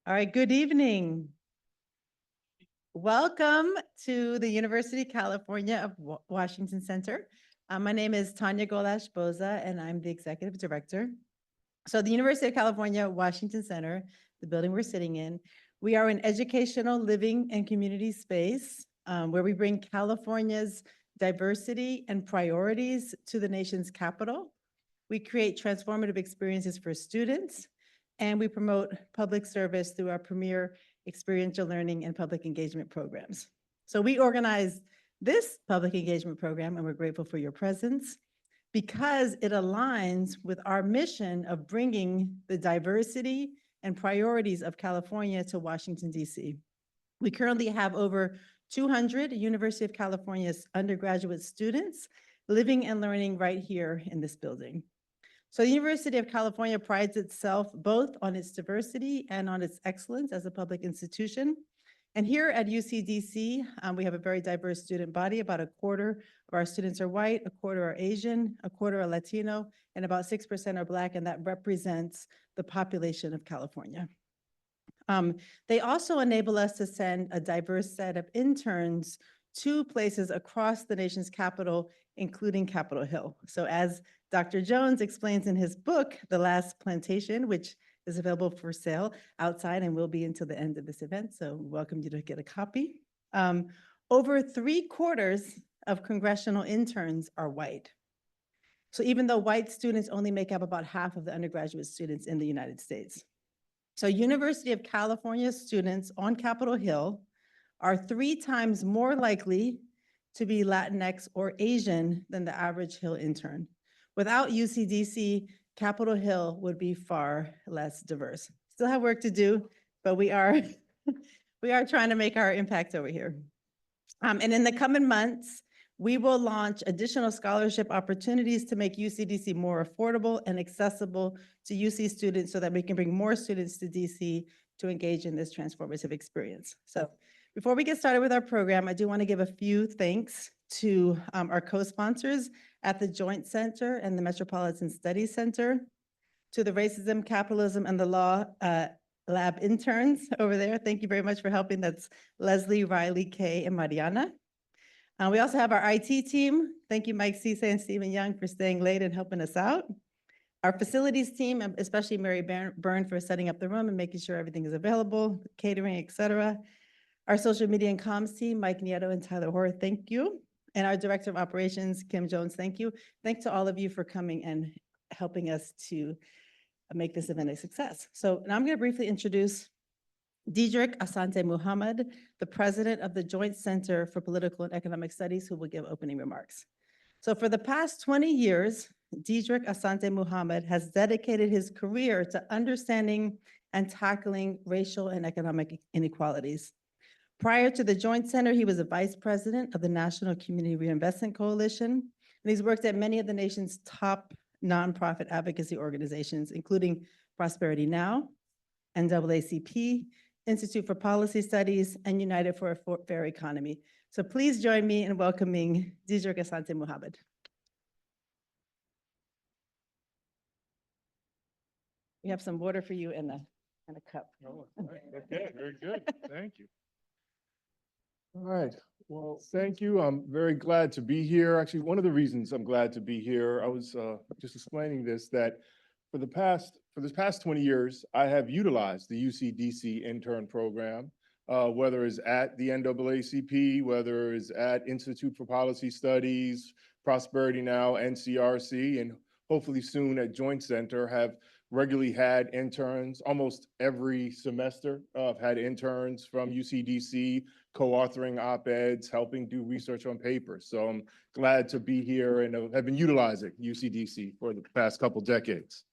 All right, good evening. Welcome to the University of California of Washington Center. My name is Tanya Golash Boza, and I'm the executive director. So the University of California, Washington Center, the building we're sitting in, we are an educational, living, and community space where we bring California's diversity and priorities to the nation's capital. We create transformative experiences for students, and we promote public service through our premier experiential learning and public engagement programs. So we organize this public engagement program, and we're grateful for your presence because it aligns with our mission of bringing the diversity and priorities of California to Washington, D.C. We currently have over 200 University of California's undergraduate students living and learning right here in this building. So the University of California prides itself both on its diversity and on its excellence as a public institution. And here at UCDC, we have a very diverse student body. About a quarter of our students are white, a quarter are Asian, a quarter are Latino, and about 6% are Black, and that represents the population of California. They also enable us to send a diverse set of interns to places across the nation's capital, including Capitol Hill. So as Dr. Jones explains in his book, The Last Plantation, which is available for sale outside and will be until the end of this event, so we welcome you to get a copy. Over 3/4 of congressional interns are white. So even though white students only make up about half of the undergraduate students in the United States. So University of California students on Capitol Hill are 3 times more likely to be Latinx or Asian than the average Hill intern. Without UCDC, Capitol Hill would be far less diverse. Still have work to do, but we are trying to make our impact over here. And in the coming months, we will launch additional scholarship opportunities to make UCDC more affordable and accessible to UC students so that we can bring more students to DC to engage in this transformative experience. So before we get started with our program, I do want to give a few thanks to our co-sponsors at the Joint Center and the Metropolitan Studies Center, to the Racism, Capitalism, and the Law Lab interns over there. Thank you very much for helping. That's Leslie, Riley, Kay, and Mariana. We also have our IT team. Thank you, Mike Cisse and Stephen Young, for staying late and helping us out. Our facilities team, especially Mary Byrne for setting up the room and making sure everything is available, catering, et cetera. Our social media and comms team, Mike Nieto and Tyler Hoare, thank you. And our Director of Operations, Kim Jones, thank you. Thanks to all of you for coming and helping us to make this event a success. So now I'm going to briefly introduce Diedrich Asante Muhammad, the president of the Joint Center for Political and Economic Studies, who will give opening remarks. So for the past 20 years, Diedrich Asante Muhammad has dedicated his career to understanding and tackling racial and economic inequalities. Prior to the Joint Center, he was a vice president of the National Community Reinvestment Coalition, and he's worked at many of the nation's top nonprofit advocacy organizations, including Prosperity Now, NAACP, Institute for Policy Studies, and United for a Fair Economy. So please join me in welcoming Diedrich Asante Muhammad. We have some water for you in a cup. Oh, okay, very good. Thank you. All right. Well, thank you. I'm very glad to be here. Actually, one of the reasons I'm glad to be here, I was just explaining this, that for this past 20 years, I have utilized the UCDC intern program, whether it's at the NAACP, whether it's at Institute for Policy Studies, Prosperity Now, NCRC, and hopefully soon at Joint Center, have regularly had interns almost every semester. I've had interns from UCDC, co-authoring op-eds, helping do research on papers. So I'm glad to be here and have been utilizing UCDC for the past couple decades.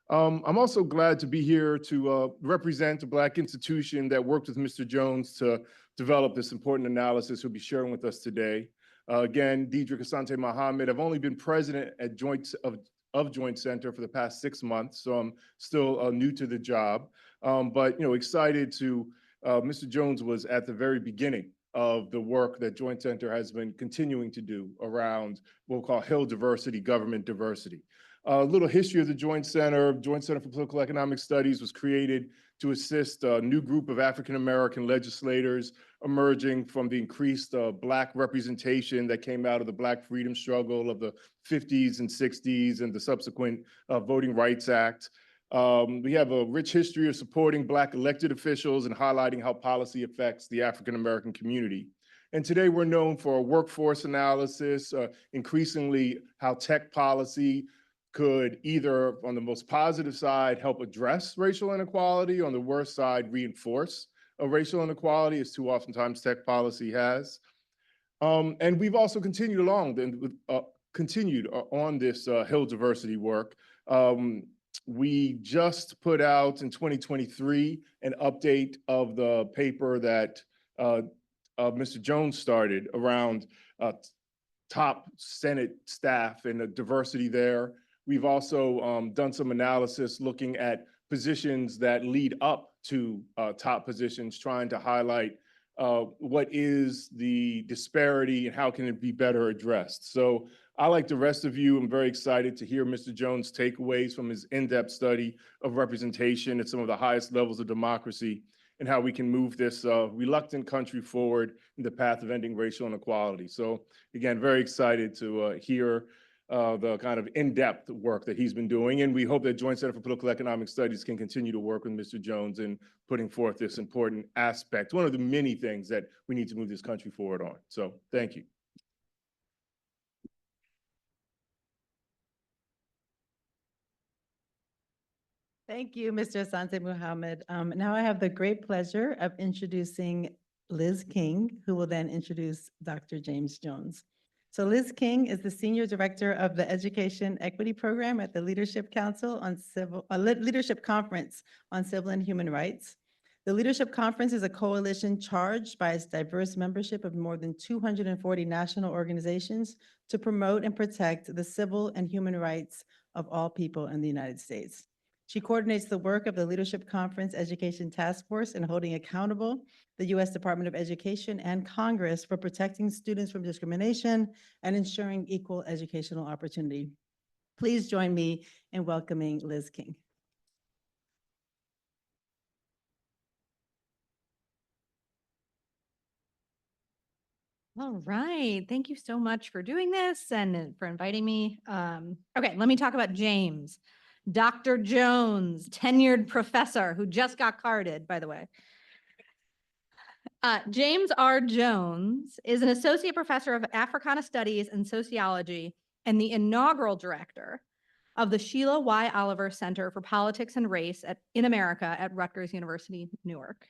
I'm also glad to be here to represent a Black institution that worked with Mr. Jones to develop this important analysis he'll be sharing with us today. Again, Diedrich Asante Muhammad. I've only been president at of Joint Center for the past 6 months, so I'm still new to the job. But excited to, Mr. Jones was at the very beginning of the work that Joint Center has been continuing to do around what we'll call Hill diversity, government diversity. A little history of the Joint Center. Joint Center for Political Economic Studies was created to assist a new group of African-American legislators emerging from the increased Black representation that came out of the Black freedom struggle of the 50s and 60s and the subsequent Voting Rights Act. We have a rich history of supporting Black elected officials and highlighting how policy affects the African-American community. And today we're known for our workforce analysis, increasingly how tech policy could either, on the most positive side, help address racial inequality, on the worst side, reinforce a racial inequality, as too oftentimes tech policy has. And we've also continued along on this Hill diversity work. We just put out in 2023 an update of the paper that Mr. Jones started around top Senate staff and the diversity there. We've also done some analysis looking at positions that lead up to top positions, trying to highlight what is the disparity and how can it be better addressed. So I, like the rest of you, I'm very excited to hear Mr. Jones' takeaways from his in-depth study of representation at some of the highest levels of democracy and how we can move this reluctant country forward in the path of ending racial inequality. So again, very excited to hear the kind of in-depth work that he's been doing. And we hope that Joint Center for Political Economic Studies can continue to work with Mr. Jones in putting forth this important aspect, one of the many things that we need to move this country forward on. So thank you. Thank you, Mr. Asante Muhammad. Now I have the great pleasure of introducing Liz King, who will then introduce Dr. James Jones. So Liz King is the Senior Director of the Education Equity Program at the Leadership Leadership Conference on Civil and Human Rights. The Leadership Conference is a coalition charged by its diverse membership of more than 240 national organizations to promote and protect the civil and human rights of all people in the United States. She coordinates the work of the Leadership Conference Education Task Force in holding accountable the U.S. Department of Education and Congress for protecting students from discrimination and ensuring equal educational opportunity. Please join me in welcoming Liz King. All right, thank you so much for doing this and for inviting me. Okay, let me talk about James. Dr. Jones, tenured professor who just got carded, by the way. James R. Jones is an associate professor of Africana Studies and Sociology and the inaugural director of the Sheila Y. Oliver Center for Politics and Race in America at Rutgers University, Newark.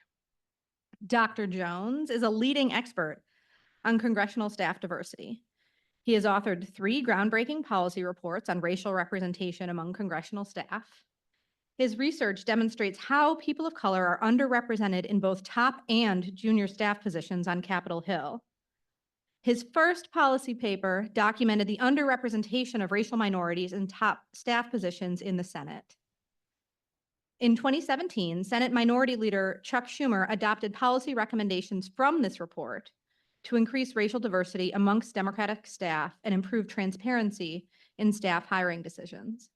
Dr. Jones is a leading expert on congressional staff diversity. He has authored 3 groundbreaking policy reports on racial representation among congressional staff. His research demonstrates how people of color are underrepresented in both top and junior staff positions on Capitol Hill. His first policy paper documented the underrepresentation of racial minorities in top staff positions in the Senate. In 2017, Senate Minority Leader Chuck Schumer adopted policy recommendations from this report to increase racial diversity amongst Democratic staff and improve transparency in staff hiring decisions.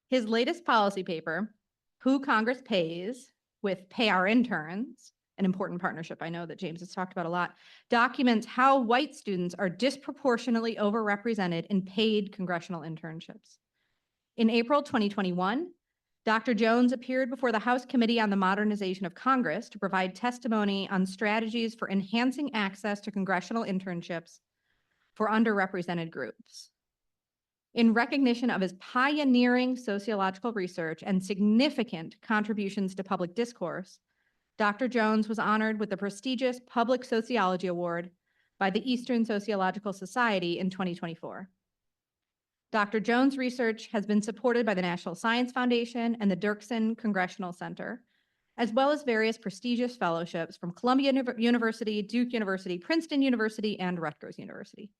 His latest policy paper, Who Congress Pays, with Pay Our Interns, an important partnership I know that James has talked about a lot, documents how white students are disproportionately overrepresented in paid congressional internships. In April 2021, Dr. Jones appeared before the House Committee on the Modernization of Congress to provide testimony on strategies for enhancing access to congressional internships for underrepresented groups. In recognition of his pioneering sociological research and significant contributions to public discourse, Dr. Jones was honored with the prestigious Public Sociology Award by the Eastern Sociological Society in 2024. Dr. Jones' research has been supported by the National Science Foundation and the Dirksen Congressional Center, as well as various prestigious fellowships from Columbia University, Duke University, Princeton University, and Rutgers University.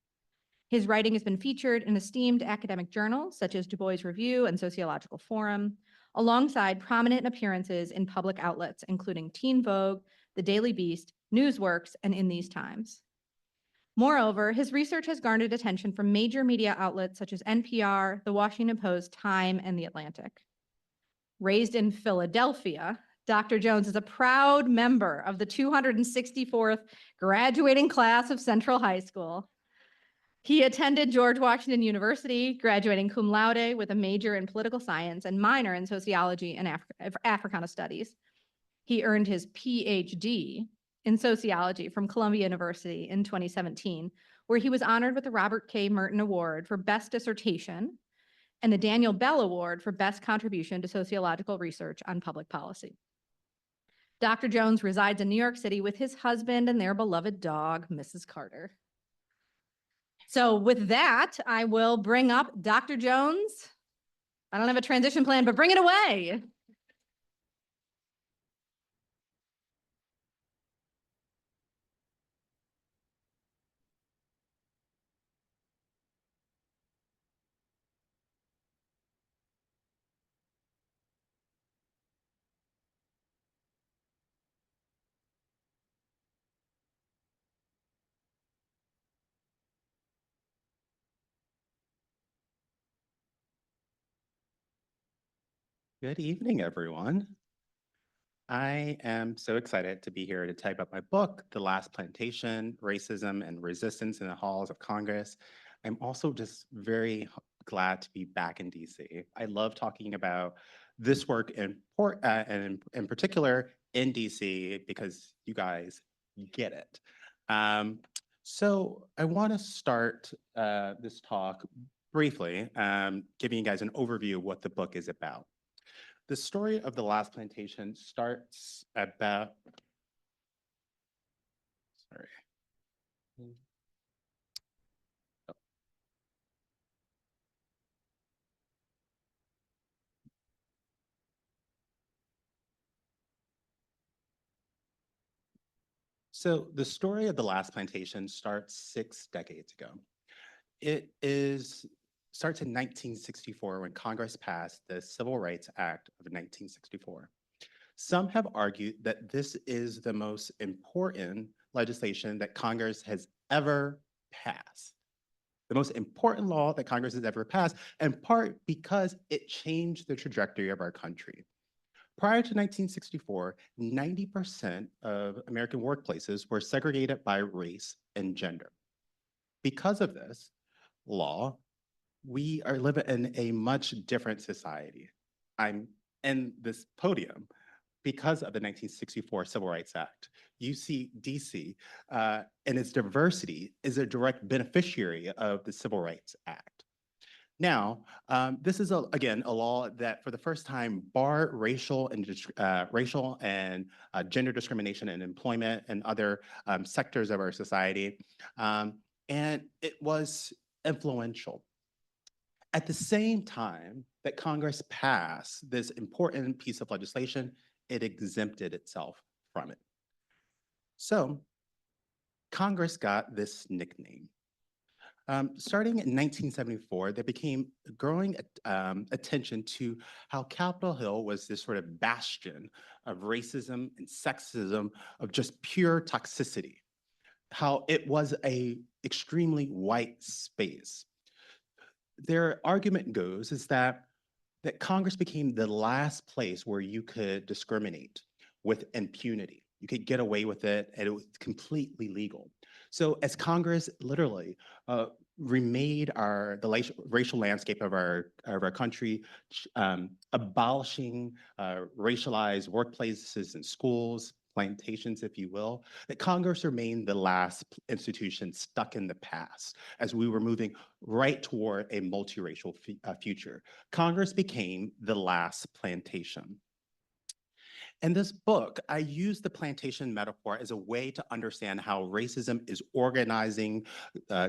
His writing has been featured in esteemed academic journals such as Du Bois Review and Sociological Forum, alongside prominent appearances in public outlets, including Teen Vogue, The Daily Beast, Newsworks, and In These Times. Moreover, his research has garnered attention from major media outlets such as NPR, The Washington Post, Time, and The Atlantic. Raised in Philadelphia, Dr. Jones is a proud member of the 264th graduating class of Central High School. He attended George Washington University, graduating cum laude with a major in political science and minor in sociology and Africana studies. He earned his PhD in sociology from Columbia University in 2017, where he was honored with the Robert K. Merton Award for Best Dissertation and the Daniel Bell Award for Best Contribution to Sociological Research on Public Policy. Dr. Jones resides in New York City with his husband and their beloved dog, Mrs. Carter. So with that, I will bring up Dr. Jones. I don't have a transition plan, but bring it away. Good evening, everyone. I am so excited to be here to type up my book, The Last Plantation, Racism and Resistance in the Halls of Congress. I'm also just very glad to be back in DC. I love talking about this work and in particular in DC because you guys get it. So I want to start this talk briefly, giving you guys an overview of what the book is about. The story of the Last Plantation starts about, sorry. So the story of the Last Plantation starts 6 decades ago. It starts in 1964 when Congress passed the Civil Rights Act of 1964. Some have argued that this is the most important legislation that Congress has ever passed. The most important law that Congress has ever passed, in part because it changed the trajectory of our country. Prior to 1964, 90% of American workplaces were segregated by race and gender. Because of this law, we are living in a much different society. I'm in this podium because of the 1964 Civil Rights Act. You see DC and its diversity is a direct beneficiary of the Civil Rights Act. Now, this is, again, a law that for the first time barred racial and gender discrimination in employment and other sectors of our society. And it was influential. At the same time that Congress passed this important piece of legislation, it exempted itself from it. So Congress got this nickname. Starting in 1974, there became growing attention to how Capitol Hill was this sort of bastion of racism and sexism, of just pure toxicity, how it was an extremely white space. Their argument goes is that Congress became the last place where you could discriminate with impunity. You could get away with it, and it was completely legal. So as Congress literally remade the racial landscape of our country, abolishing racialized workplaces and schools, plantations, if you will, that Congress remained the last institution stuck in the past as we were moving right toward a multiracial future. Congress became the last plantation. In this book, I use the plantation metaphor as a way to understand how racism is organizing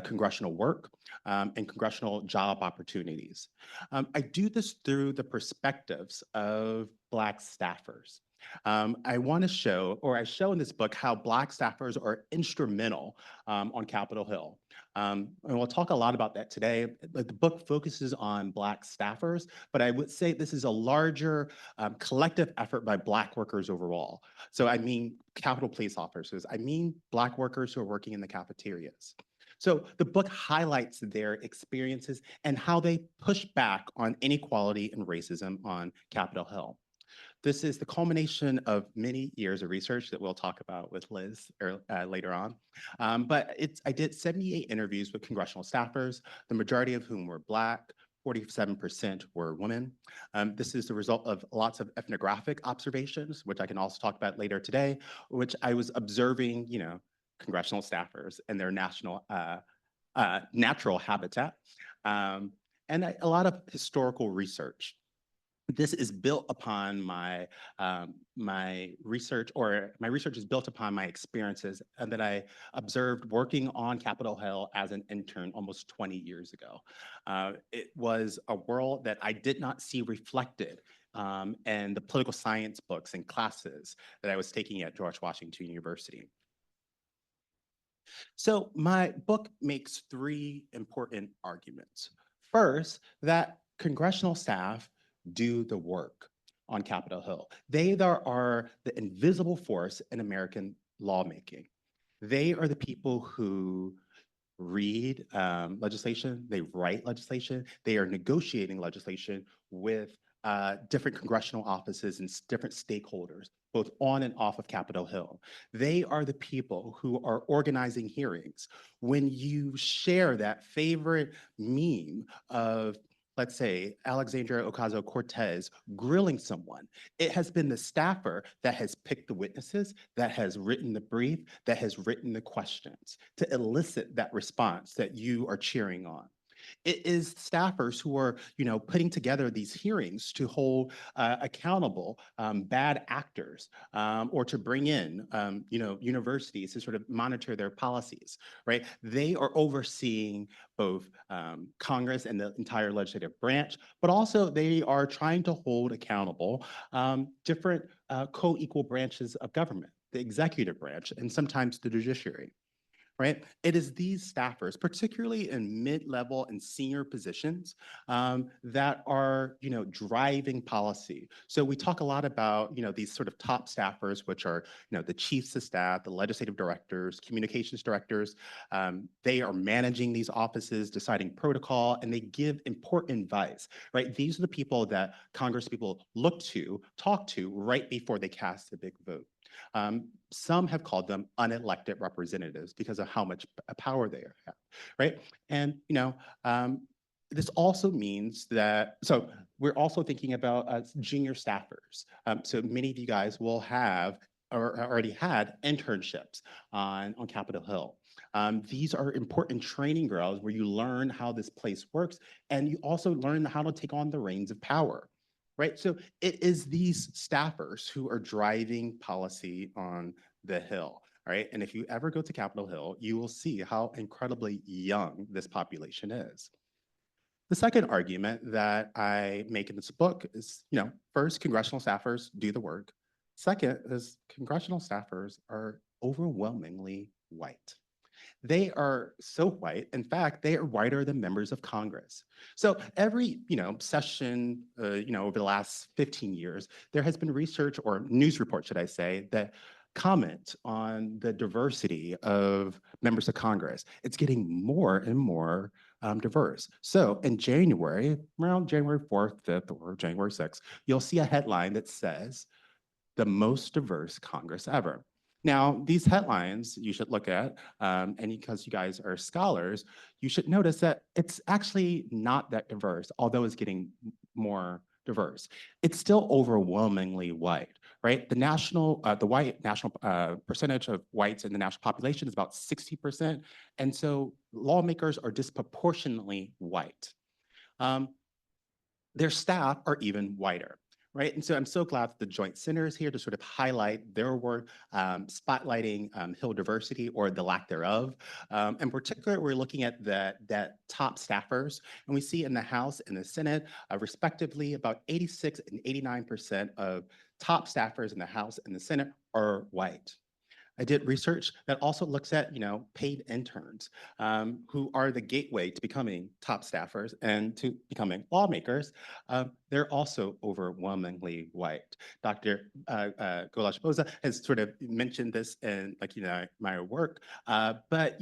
congressional work and congressional job opportunities. I do this through the perspectives of Black staffers. I want to show, or I show in this book, how Black staffers are instrumental on Capitol Hill. And we'll talk a lot about that today. But the book focuses on Black staffers, but I would say this is a larger collective effort by Black workers overall. So I mean Capitol Police officers. I mean Black workers who are working in the cafeterias. So the book highlights their experiences and how they push back on inequality and racism on Capitol Hill. This is the culmination of many years of research that we'll talk about with Liz later on. I did 78 interviews with congressional staffers, the majority of whom were Black, 47% were women. This is the result of lots of ethnographic observations, which I can also talk about later today, which I was observing, congressional staffers and their natural habitat, a lot of historical research. This is built upon my research, or my research is built upon my experiences that I observed working on Capitol Hill as an intern almost 20 years ago. It was a world that I did not see reflected in the political science books and classes that I was taking at George Washington University. So my book makes three important arguments. First, that congressional staff do the work on Capitol Hill. They are the invisible force in American lawmaking. They are the people who read legislation, they write legislation, they are negotiating legislation with different congressional offices and different stakeholders, both on and off of Capitol Hill. They are the people who are organizing hearings. When you share that favorite meme of, let's say, Alexandria Ocasio-Cortez grilling someone, it has been the staffer that has picked the witnesses, that has written the brief, that has written the questions to elicit that response that you are cheering on. It is staffers who are, putting together these hearings to hold accountable bad actors, or to bring in, universities to sort of monitor their policies, right? They are overseeing both Congress and the entire legislative branch, but also they are trying to hold accountable different co-equal branches of government, the executive branch, and sometimes the judiciary. Right? It is these staffers, particularly in mid-level and senior positions, that are, driving policy. So we talk a lot about, these sort of top staffers, which are, the chiefs of staff, the legislative directors, communications directors. They are managing these offices, deciding protocol, and they give important advice, right? These are the people that Congress people look to, talk to right before they cast a big vote. Some have called them unelected representatives because of how much power they have, right? And, this also means that, so we're also thinking about junior staffers. So many of you guys will have or already had internships on Capitol Hill. These are important training grounds where you learn how this place works, and you also learn how to take on the reins of power. Right? So it is these staffers who are driving policy on the Hill, right? And if you ever go to Capitol Hill, you will see how incredibly young this population is. The second argument that I make in this book is, first, congressional staffers do the work. Second is congressional staffers are overwhelmingly white. They are so white. In fact, they are whiter than members of Congress. So every, session, over the last 15 years, there has been research or news report, should I say, that comment on the diversity of members of Congress. It's getting more and more diverse. So in January, around January 4th, 5th, or January 6th, you'll see a headline that says, "The most diverse Congress ever." Now, these headlines you should look at, and because you guys are scholars, you should notice that it's actually not that diverse, although it's getting more diverse. It's still overwhelmingly white, right? The white national percentage of whites in the national population is about 60%, and so lawmakers are disproportionately white. Their staff are even whiter. Right. And so I'm so glad that the Joint Center is here to sort of highlight their work, spotlighting Hill diversity or the lack thereof. In particular, we're looking at that top staffers, and we see in the House and the Senate, respectively, about 86 and 89% of top staffers in the House and the Senate are white. I did research that also looks at, paid interns who are the gateway to becoming top staffers and to becoming lawmakers. They're also overwhelmingly white. Dr. Golash Boza has sort of mentioned this in my work, but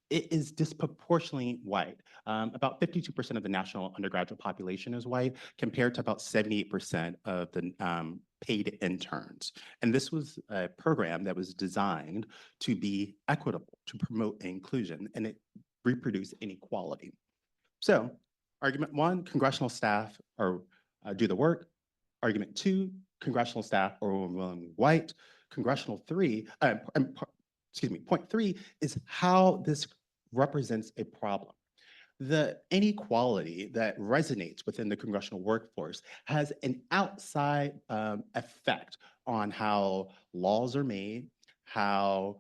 it is disproportionately white. About 52% of the national undergraduate population is white, compared to about 78% of the paid interns. And this was a program that was designed to be equitable, to promote inclusion, and it reproduced inequality. So, argument one, congressional staff do the work. Argument two, congressional staff are overwhelmingly white. Point three is how this represents a problem. The inequality that resonates within the congressional workforce has an outside effect on how laws are made, how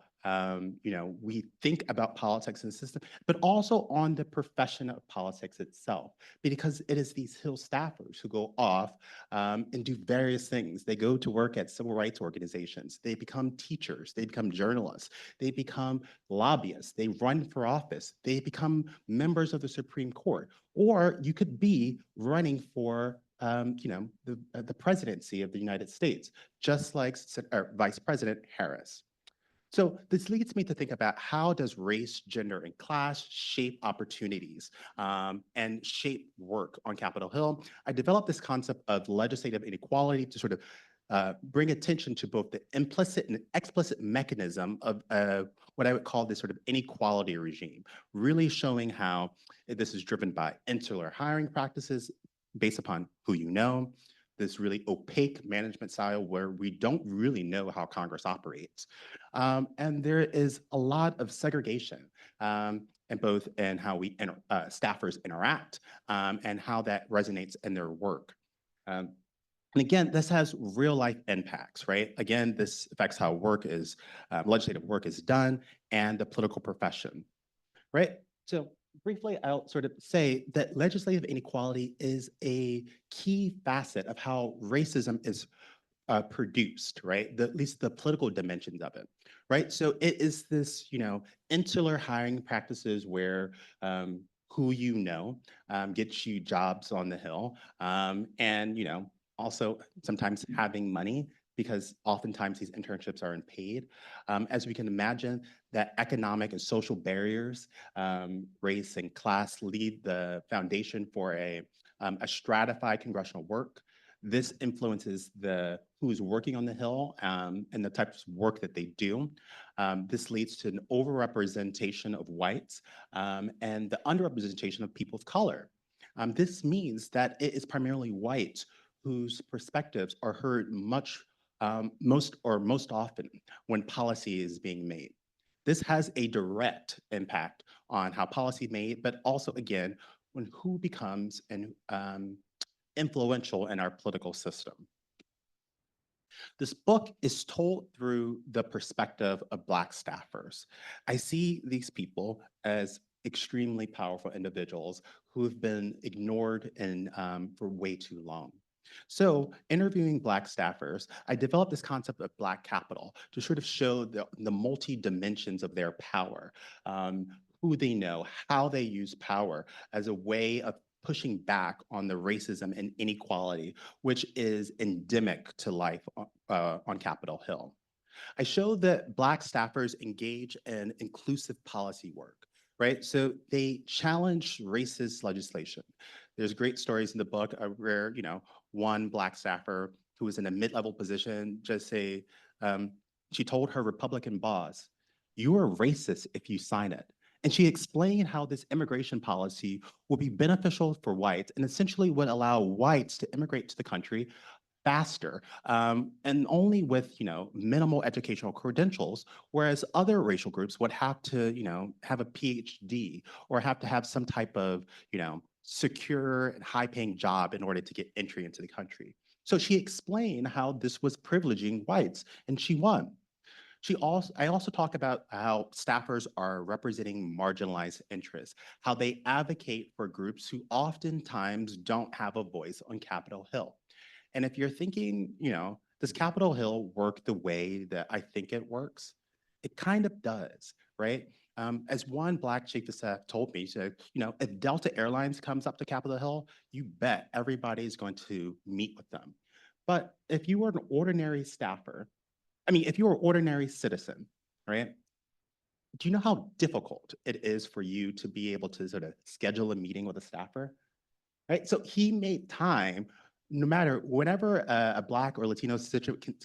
we think about politics and system, but also on the profession of politics itself, because it is these Hill staffers who go off and do various things. They go to work at civil rights organizations. They become teachers. They become journalists. They become lobbyists. They run for office. They become members of the Supreme Court. Or you could be running for the presidency of the United States, just like Vice President Harris. So this leads me to think about, how does race, gender, and class shape opportunities and shape work on Capitol Hill? I developed this concept of legislative inequality to sort of bring attention to both the implicit and explicit mechanism of what I would call this sort of inequality regime, really showing how this is driven by insular hiring practices based upon who you know, this really opaque management style where we don't really know how Congress operates. And there is a lot of segregation and both in how staffers interact and how that resonates in their work. And again, this has real life impacts, right? Again, this affects how legislative work is done and the political profession, right? So briefly, I'll sort of say that legislative inequality is a key facet of how racism is produced, right? At least the political dimensions of it, right? So it is this, insular hiring practices where who you know gets you jobs on the Hill, and also sometimes having money, because oftentimes these internships are unpaid. As we can imagine, that economic and social barriers, race and class lead the foundation for a stratified congressional work. This influences who's working on the Hill and the types of work that they do. This leads to an overrepresentation of whites and the underrepresentation of people of color. This means that it is primarily whites whose perspectives are heard most often when policy is being made. This has a direct impact on how policy is made, but also, again, when who becomes influential in our political system. This book is told through the perspective of Black staffers. I see these people as extremely powerful individuals who have been ignored for way too long. So interviewing Black staffers, I developed this concept of Black capital to sort of show the multi-dimensions of their power, who they know, how they use power as a way of pushing back on the racism and inequality, which is endemic to life on Capitol Hill. I showed that Black staffers engage in inclusive policy work, right? So they challenge racist legislation. There's great stories in the book where, one Black staffer who was in a mid-level position she told her Republican boss, "You are racist if you sign it." And she explained how this immigration policy will be beneficial for whites and essentially would allow whites to immigrate to the country faster and only with minimal educational credentials, whereas other racial groups would have to have a PhD or have to have some type of secure and high-paying job in order to get entry into the country. So she explained how this was privileging whites, and she won. I also talk about how staffers are representing marginalized interests, how they advocate for groups who oftentimes don't have a voice on Capitol Hill. And if you're thinking, does Capitol Hill work the way that I think it works? It kind of does, right? As one Black chief of staff told me, he said, if Delta Airlines comes up to Capitol Hill, you bet everybody's going to meet with them. But if you were an ordinary staffer, if you were an ordinary citizen, right? do you know how difficult it is for you to be able to sort of schedule a meeting with a staffer? Right? So he made time, no matter whenever a Black or Latino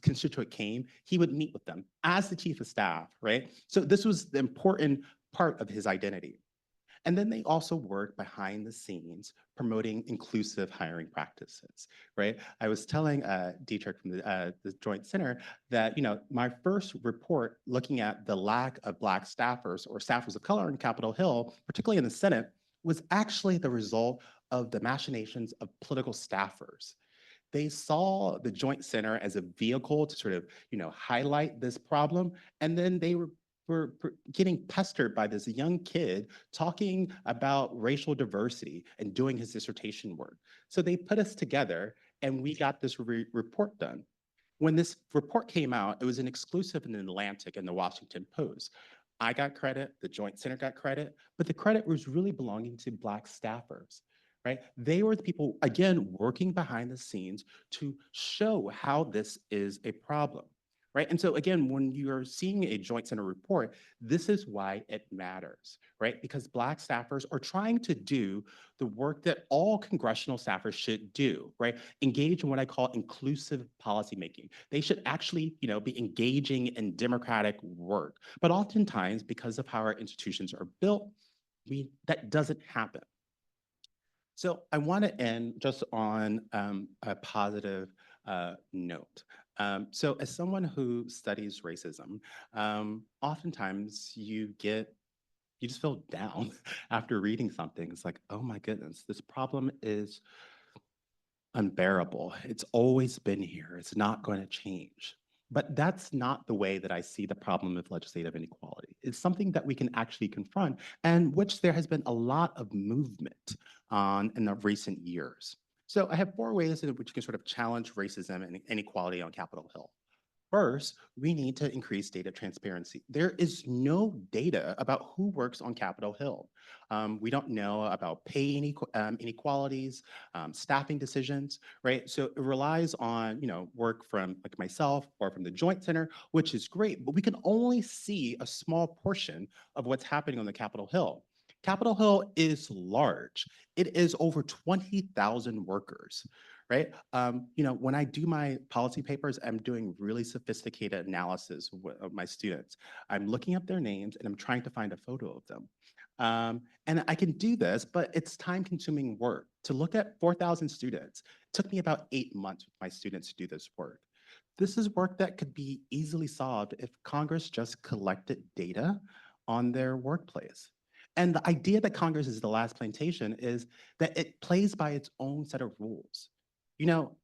constituent came, he would meet with them as the chief of staff, right? So this was the important part of his identity. And then they also work behind the scenes promoting inclusive hiring practices, right? I was telling Dietrich from the Joint Center that, my first report looking at the lack of Black staffers or staffers of color in Capitol Hill, particularly in the Senate, was actually the result of the machinations of political staffers. They saw the Joint Center as a vehicle to sort of, highlight this problem, and then they were getting pestered by this young kid talking about racial diversity and doing his dissertation work. So they put us together, and we got this report done. When this report came out, it was an exclusive in the Atlantic and the Washington Post. I got credit, the Joint Center got credit, but the credit was really belonging to Black staffers, right? They were the people, again, working behind the scenes to show how this is a problem, right? And so again, when you're seeing a Joint Center report, this is why it matters, right? Because Black staffers are trying to do the work that all congressional staffers should do, right? Engage in what I call inclusive policymaking. They should actually, be engaging in democratic work. But oftentimes, because of how our institutions are built, that doesn't happen. So I want to end just on a positive note. So as someone who studies racism, oftentimes you just feel down after reading something. It's like, oh my goodness, this problem is unbearable. It's always been here. It's not going to change. But that's not the way that I see the problem of legislative inequality. It's something that we can actually confront, and which there has been a lot of movement on in the recent years. So I have 4 ways in which you can sort of challenge racism and inequality on Capitol Hill. First, we need to increase data transparency. There is no data about who works on Capitol Hill. We don't know about pay inequalities, staffing decisions, right? So it relies on, work from like myself or from the Joint Center, which is great, but we can only see a small portion of what's happening on the Capitol Hill. Capitol Hill is large. It is over 20,000 workers, right? When I do my policy papers, I'm doing really sophisticated analysis of my students. I'm looking up their names and I'm trying to find a photo of them. And I can do this, but it's time-consuming work. To look at 4,000 students, it took me about 8 months with my students to do this work. This is work that could be easily solved if Congress just collected data on their workplace. And the idea that Congress is the last plantation is that it plays by its own set of rules.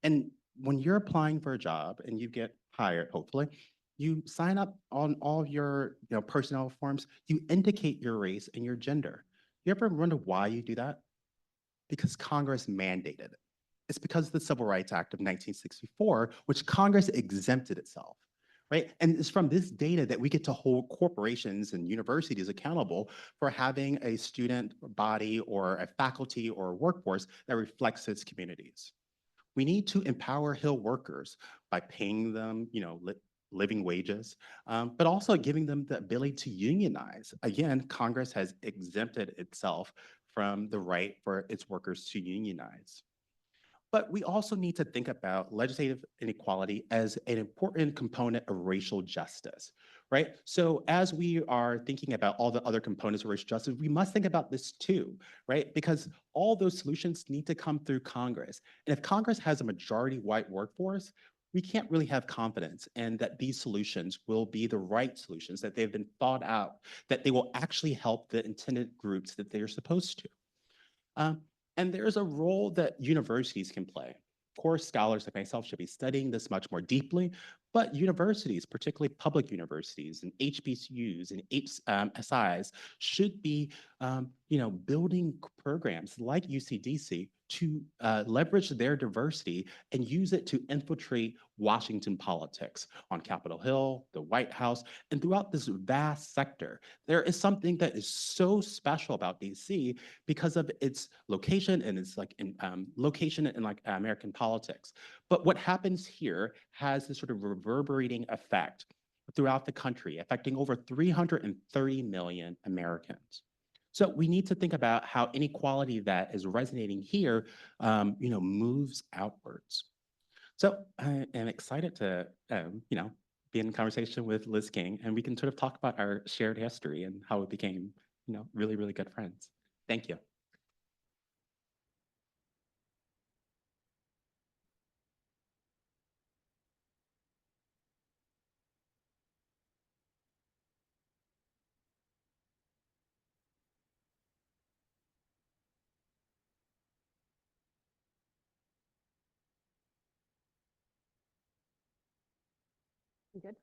And when you're applying for a job and you get hired, hopefully, you sign up on all of your personnel forms, you indicate your race and your gender. You ever wonder why you do that? Because Congress mandated it. It's because of the Civil Rights Act of 1964, which Congress exempted itself, right? And it's from this data that we get to hold corporations and universities accountable for having a student body or a faculty or a workforce that reflects its communities. We need to empower Hill workers by paying them, living wages, but also giving them the ability to unionize. Again, Congress has exempted itself from the right for its workers to unionize. But we also need to think about legislative inequality as an important component of racial justice, right? So as we are thinking about all the other components of racial justice, we must think about this too, right? Because all those solutions need to come through Congress. And if Congress has a majority white workforce, we can't really have confidence in that these solutions will be the right solutions, that they've been thought out, that they will actually help the intended groups that they're supposed to. And there's a role that universities can play. Of course, scholars like myself should be studying this much more deeply, but universities, particularly public universities and HBCUs and SIs, should be, building programs like UCDC to leverage their diversity and use it to infiltrate Washington politics on Capitol Hill, the White House, and throughout this vast sector. There is something that is so special about DC because of its location and its location in American politics. But what happens here has this sort of reverberating effect throughout the country, affecting over 330 million Americans. So we need to think about how inequality that is resonating here, moves outwards. So I am excited to, be in conversation with Liz King, and we can sort of talk about our shared history and how we became, really, really good friends. Thank you. You good?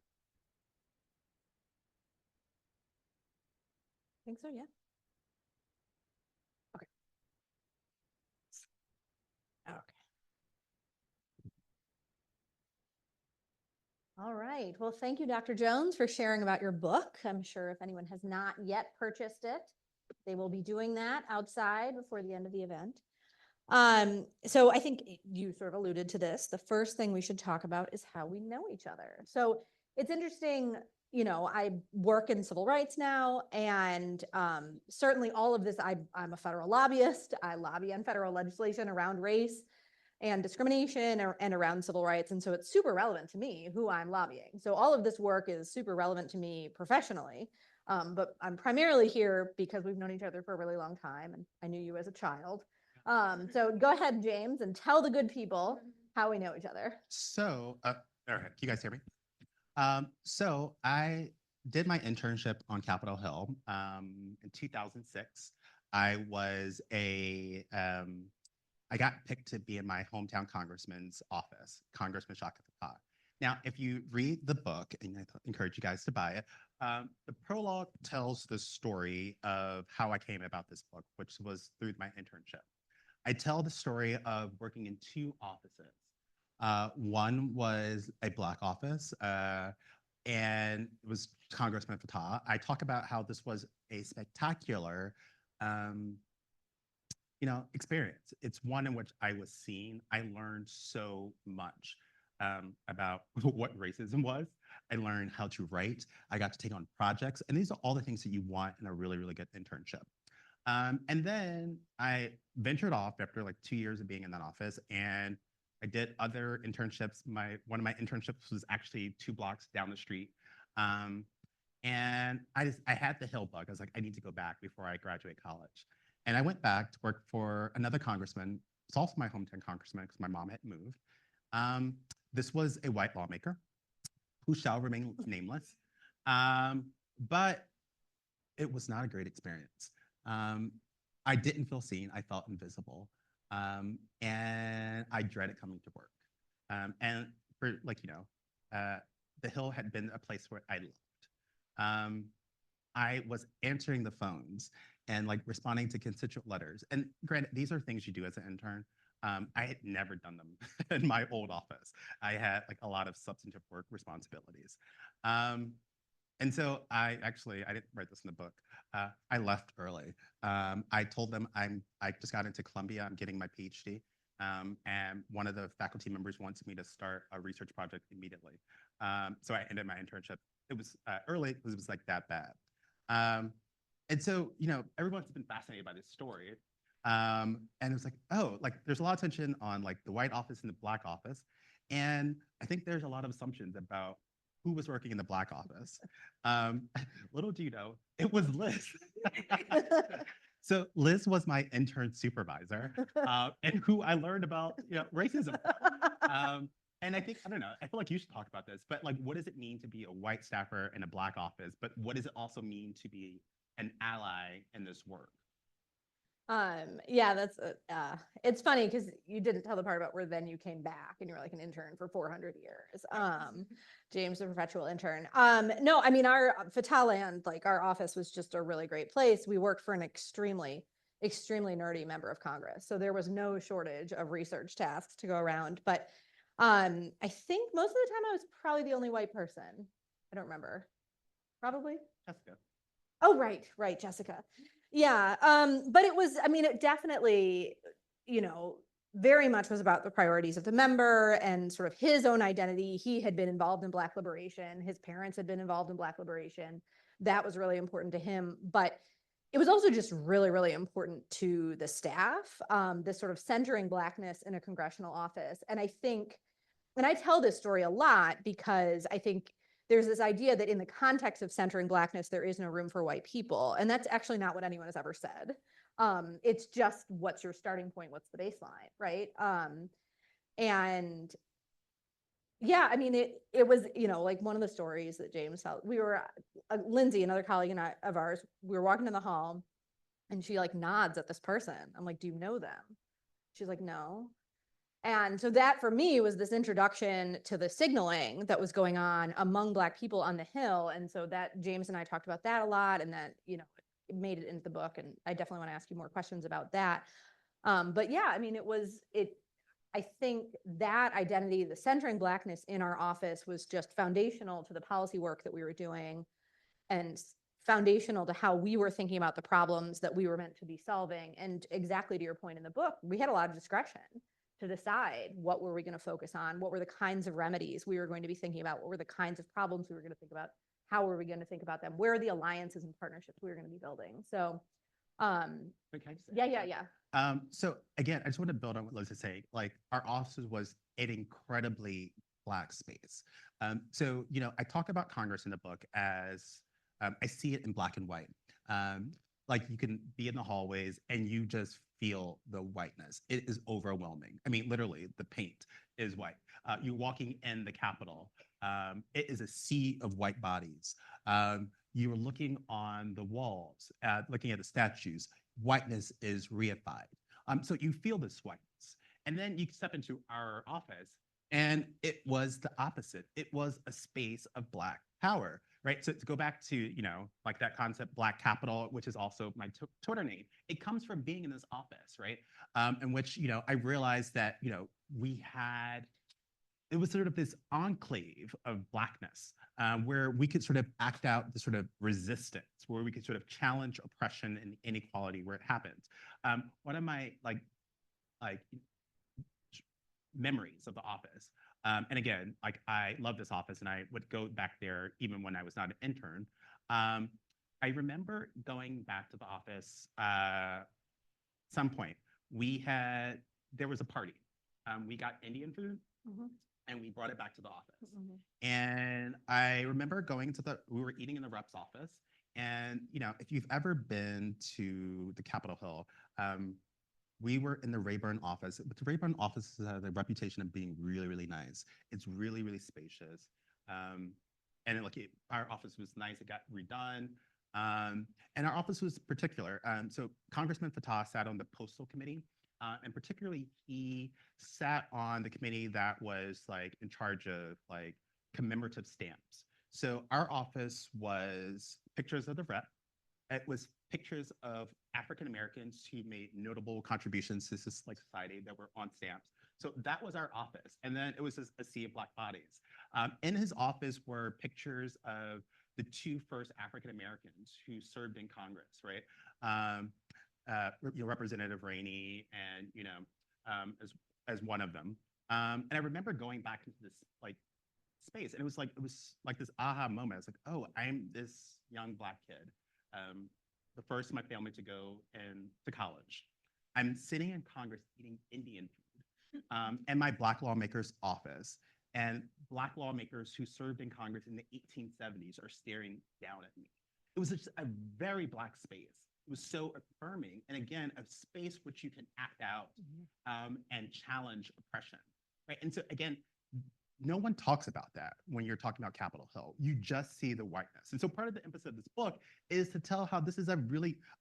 Think so, yeah. Okay. Okay. All right. Well, thank you, Dr. Jones, for sharing about your book. I'm sure if anyone has not yet purchased it, they will be doing that outside before the end of the event. So I think you sort of alluded to this. The first thing we should talk about is how we know each other. So it's interesting, I work in civil rights now, and certainly all of this, I'm a federal lobbyist. I lobby on federal legislation around race and discrimination and around civil rights. And so it's super relevant to me who I'm lobbying. So all of this work is super relevant to me professionally. But I'm primarily here because we've known each other for a really long time, and I knew you as a child. So go ahead, James, and tell the good people how we know each other. So, all right, can you guys hear me? So I did my internship on Capitol Hill in 2006. I got picked to be in my hometown congressman's office, Congressman Shaka Fatah. Now, if you read the book, and I encourage you guys to buy it, the prologue tells the story of how I came about this book, which was through my internship. I tell the story of working in two offices. One was a Black office, and it was Congressman Fatah. I talk about how this was a spectacular experience. It's one in which I was seen. I learned so much about what racism was. I learned how to write. I got to take on projects. And these are all the things that you want in a really, really good internship. And then I ventured off after like 2 years of being in that office, and I did other internships. One of my internships was actually 2 blocks down the street. And I had the Hill bug. I was like, I need to go back before I graduate college. And I went back to work for another congressman. It's also my hometown congressman because my mom had moved. This was a white lawmaker who shall remain nameless. But it was not a great experience. I didn't feel seen. I felt invisible. And I dreaded coming to work. And for the Hill had been a place where I loved. I was answering the phones and like responding to constituent letters. And granted, these are things you do as an intern. I had never done them in my old office. I had like a lot of substantive work responsibilities. And so I didn't write this in the book. I left early. I told them I just got into Columbia. I'm getting my PhD. And one of the faculty members wanted me to start a research project immediately. So I ended my internship. It was early because it was like that bad. And so, everyone's been fascinated by this story. And it was like, oh, like there's a lot of tension on like the white office and the Black office. And I think there's a lot of assumptions about who was working in the Black office. Little do you know, it was Liz. So Liz was my intern supervisor, and who I learned about racism. And I think, I don't know, I feel like you should talk about this, but like, what does it mean to be a white staffer in a Black office? But what does it also mean to be an ally in this work? Yeah, that's it's funny because you didn't tell the part about where then you came back and you were like an intern for 400 years. James, the perpetual intern. No, I mean, our Fatah Land, like our office was just a really great place. We worked for an extremely nerdy member of Congress. So there was no shortage of research tasks to go around. But I think most of the time I was probably the only white person. I don't remember. Probably. Jessica. Oh, right, Jessica. Yeah. But it was, I mean, it definitely, very much was about the priorities of the member and sort of his own identity. He had been involved in Black liberation. His parents had been involved in Black liberation. That was really important to him. But it was also just really, really important to the staff, this sort of centering Blackness in a congressional office. And I think, and I tell this story a lot because I think there's this idea that in the context of centering Blackness, there is no room for white people. And that's actually not what anyone has ever said. It's just what's your starting point, what's the baseline, right? And yeah, I mean, it was, you know, like one of the stories that James told, we were, Lindsay, another colleague of ours, we were walking in the hall and she like nods at this person. I'm like, do you know them? She's like, no. And so that for me was this introduction to the signaling that was going on among Black people on the Hill. And so that James and I talked about that a lot, and that, you know, it made it into the book. And I definitely want to ask you more questions about that. But yeah, I mean, I think that identity, the centering Blackness in our office, was just foundational to the policy work that we were doing and foundational to how we were thinking about the problems that we were meant to be solving. And exactly to your point in the book, we had a lot of discretion to decide what were we going to focus on, what were the kinds of remedies we were going to be thinking about, what were the kinds of problems we were going to think about, how were we going to think about them, where are the alliances and partnerships we were going to be building. So Wait, can I just yeah, add yeah, something? yeah. So again, I just want to build on what Liz is saying. Like our offices was an incredibly Black space. So, you know, I talk about Congress in the book as I see it in black and white. Like you can be in the hallways and you just feel the whiteness. It is overwhelming. I mean, literally, the paint is white. You're walking in the Capitol. It is a sea of white bodies. You're looking on the walls, looking at the statues. Whiteness is reified. So you feel this whiteness. And then you step into our office, and it was the opposite. It was a space of Black power, right? So to go back to, you know, like that concept, Black capital, which is also my Twitter name, it comes from being in this office, right? In which, you know, I realized that, you know, it was sort of this enclave of Blackness where we could sort of act out the sort of resistance, where we could sort of challenge oppression and inequality where it happens. One of my like memories of the office, and again, like I love this office and I would go back there even when I was not an intern. I remember going back to the office some point. There was a party. We got Indian food. Mhm. And we brought it back to the office. Mhm. And I remember we were eating in the rep's office. And, you know, if you've ever been to the Capitol Hill, we were in the Rayburn office. But the Rayburn office has a reputation of being really, really nice. It's really, really spacious. And our office was nice. It got redone. And our office was particular. So Congressman Fatah sat on the Postal Committee. And particularly, he sat on the committee that was like in charge of like commemorative stamps. So our office was pictures of the rep. It was pictures of African Americans who made notable contributions to this like society that were on stamps. So that was our office. And then it was a sea of Black bodies. In his office were pictures of the two first African Americans who served in Congress, right? Representative Rainey and, you know, as one of them. And I remember going back into this like space, and it was like this aha moment. I was like, oh, I'm this young Black kid, the first in my family to go to college. I'm sitting in Congress eating Indian food, and my Black lawmaker's office, and Black lawmakers who served in Congress in the 1870s are staring down at me. It was just a very Black space. It was so affirming, and again, a space which you can act out and challenge oppression, right? And so again, no one talks about that when you're talking about Capitol Hill. You just see the whiteness. And so part of the emphasis of this book is to tell how this is a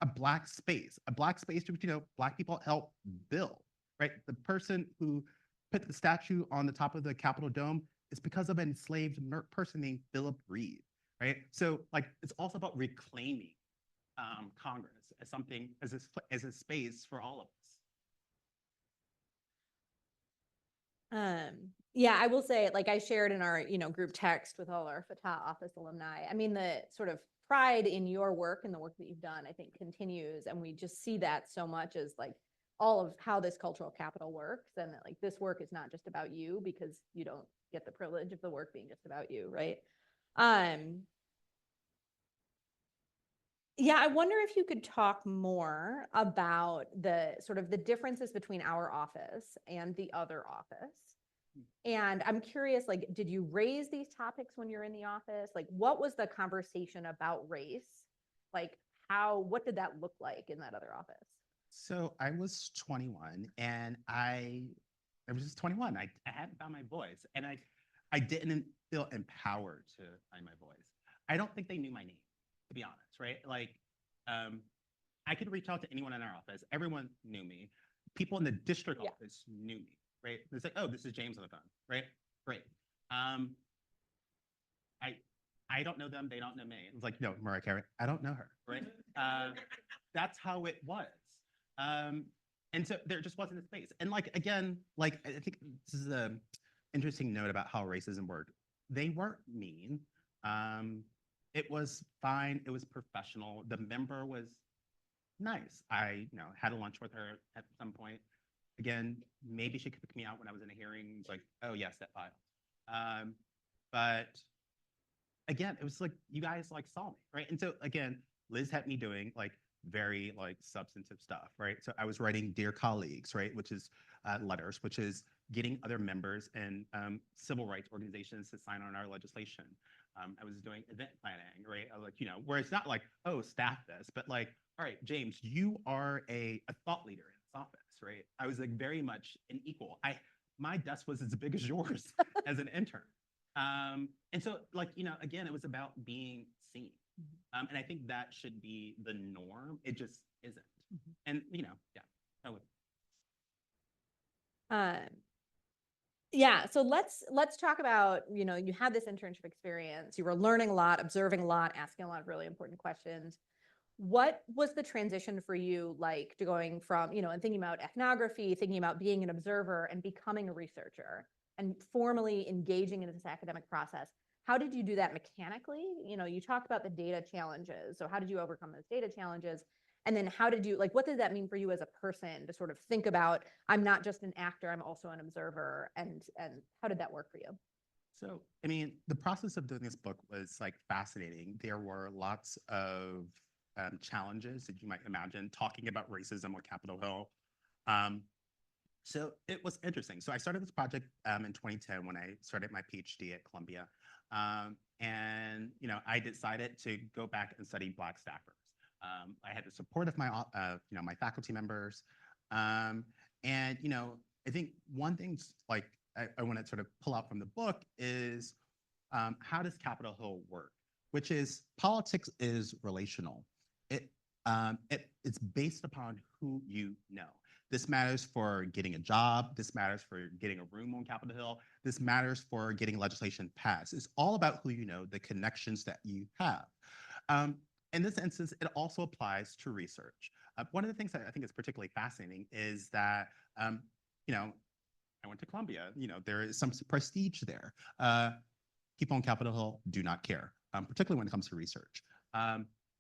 Black space which, you know, Black people help build, right? The person who put the statue on the top of the Capitol dome is because of an enslaved person named Philip Reed, right? So like, it's also about reclaiming Congress as something, as a space for all of us. Yeah, I will say, like I shared in our, you know, group text with all our Fatah office alumni. I mean, the sort of pride in your work and the work that you've done, I think, continues, and we just see that so much as like all of how this cultural capital works, and that like this work is not just about you because you don't get the privilege of the work being just about you, right? Yeah, I wonder if you could talk more about the sort of the differences between our office and the other office. And I'm curious, like, did you raise these topics when you're in the office? Like, what was the conversation about race? Like, what did that look like in that other office? So I was 21 and I was just 21. I hadn't found my voice and I didn't feel empowered to find my voice. I don't think they knew my name, to be honest, right? Like, I could reach out to anyone in our office. Everyone knew me. People in the district Yeah. office knew me, right? It's like, oh, this is James on the phone, right? Great. I don't know them. They don't know me. It's like, no, Mariah Carey, I don't know her, right? That's how it was. And so there just wasn't a space. And like, again, like, I think this is an interesting note about how racism worked. They weren't mean. It was fine. It was professional. The member was nice. I, had a lunch with her at some point. Again, maybe she could pick me out when I was in a hearing. It's like, oh yes, that file. But again, it was like, you guys like saw me, right? And so again, Liz had me doing like very like substantive stuff, right? So I was writing Dear Colleagues, right? Which is letters, which is getting other members and civil rights organizations to sign on our legislation. I was doing event planning, right? I was like, where it's not like, oh, staff this, but like, all right, James, you are a thought leader in this office, right? I was like very much an equal. My desk was as big as yours as an intern. And so like, again, it was about being seen. And I think that should be the norm. It just isn't. And, yeah. I would. Yeah, so let's talk about, you had this internship experience, you were learning a lot, observing a lot, asking a lot of really important questions. What was the transition for you like to going from, and thinking about ethnography, thinking about being an observer and becoming a researcher and formally engaging in this academic process? How did you do that mechanically? You talked about the data challenges. So how did you overcome those data challenges? And then what did that mean for you as a person to sort of think about, I'm not just an actor, I'm also an observer, and how did that work for you? So, I mean, the process of doing this book was like fascinating. There were lots of challenges that you might imagine talking about racism on Capitol Hill. So it was interesting. So I started this project in 2010 when I started my PhD at Columbia. And, I decided to go back and study Black staffers. I had the support of my, my faculty members. And, I think one thing like I want to sort of pull out from the book is how does Capitol Hill work? Which is politics is relational. It's based upon who you know. This matters for getting a job. This matters for getting a room on Capitol Hill. This matters for getting legislation passed. It's all about who you know, the connections that you have. In this instance, it also applies to research. One of the things that I think is particularly fascinating is that, I went to Columbia. There is some prestige there. People on Capitol Hill do not care, particularly when it comes to research.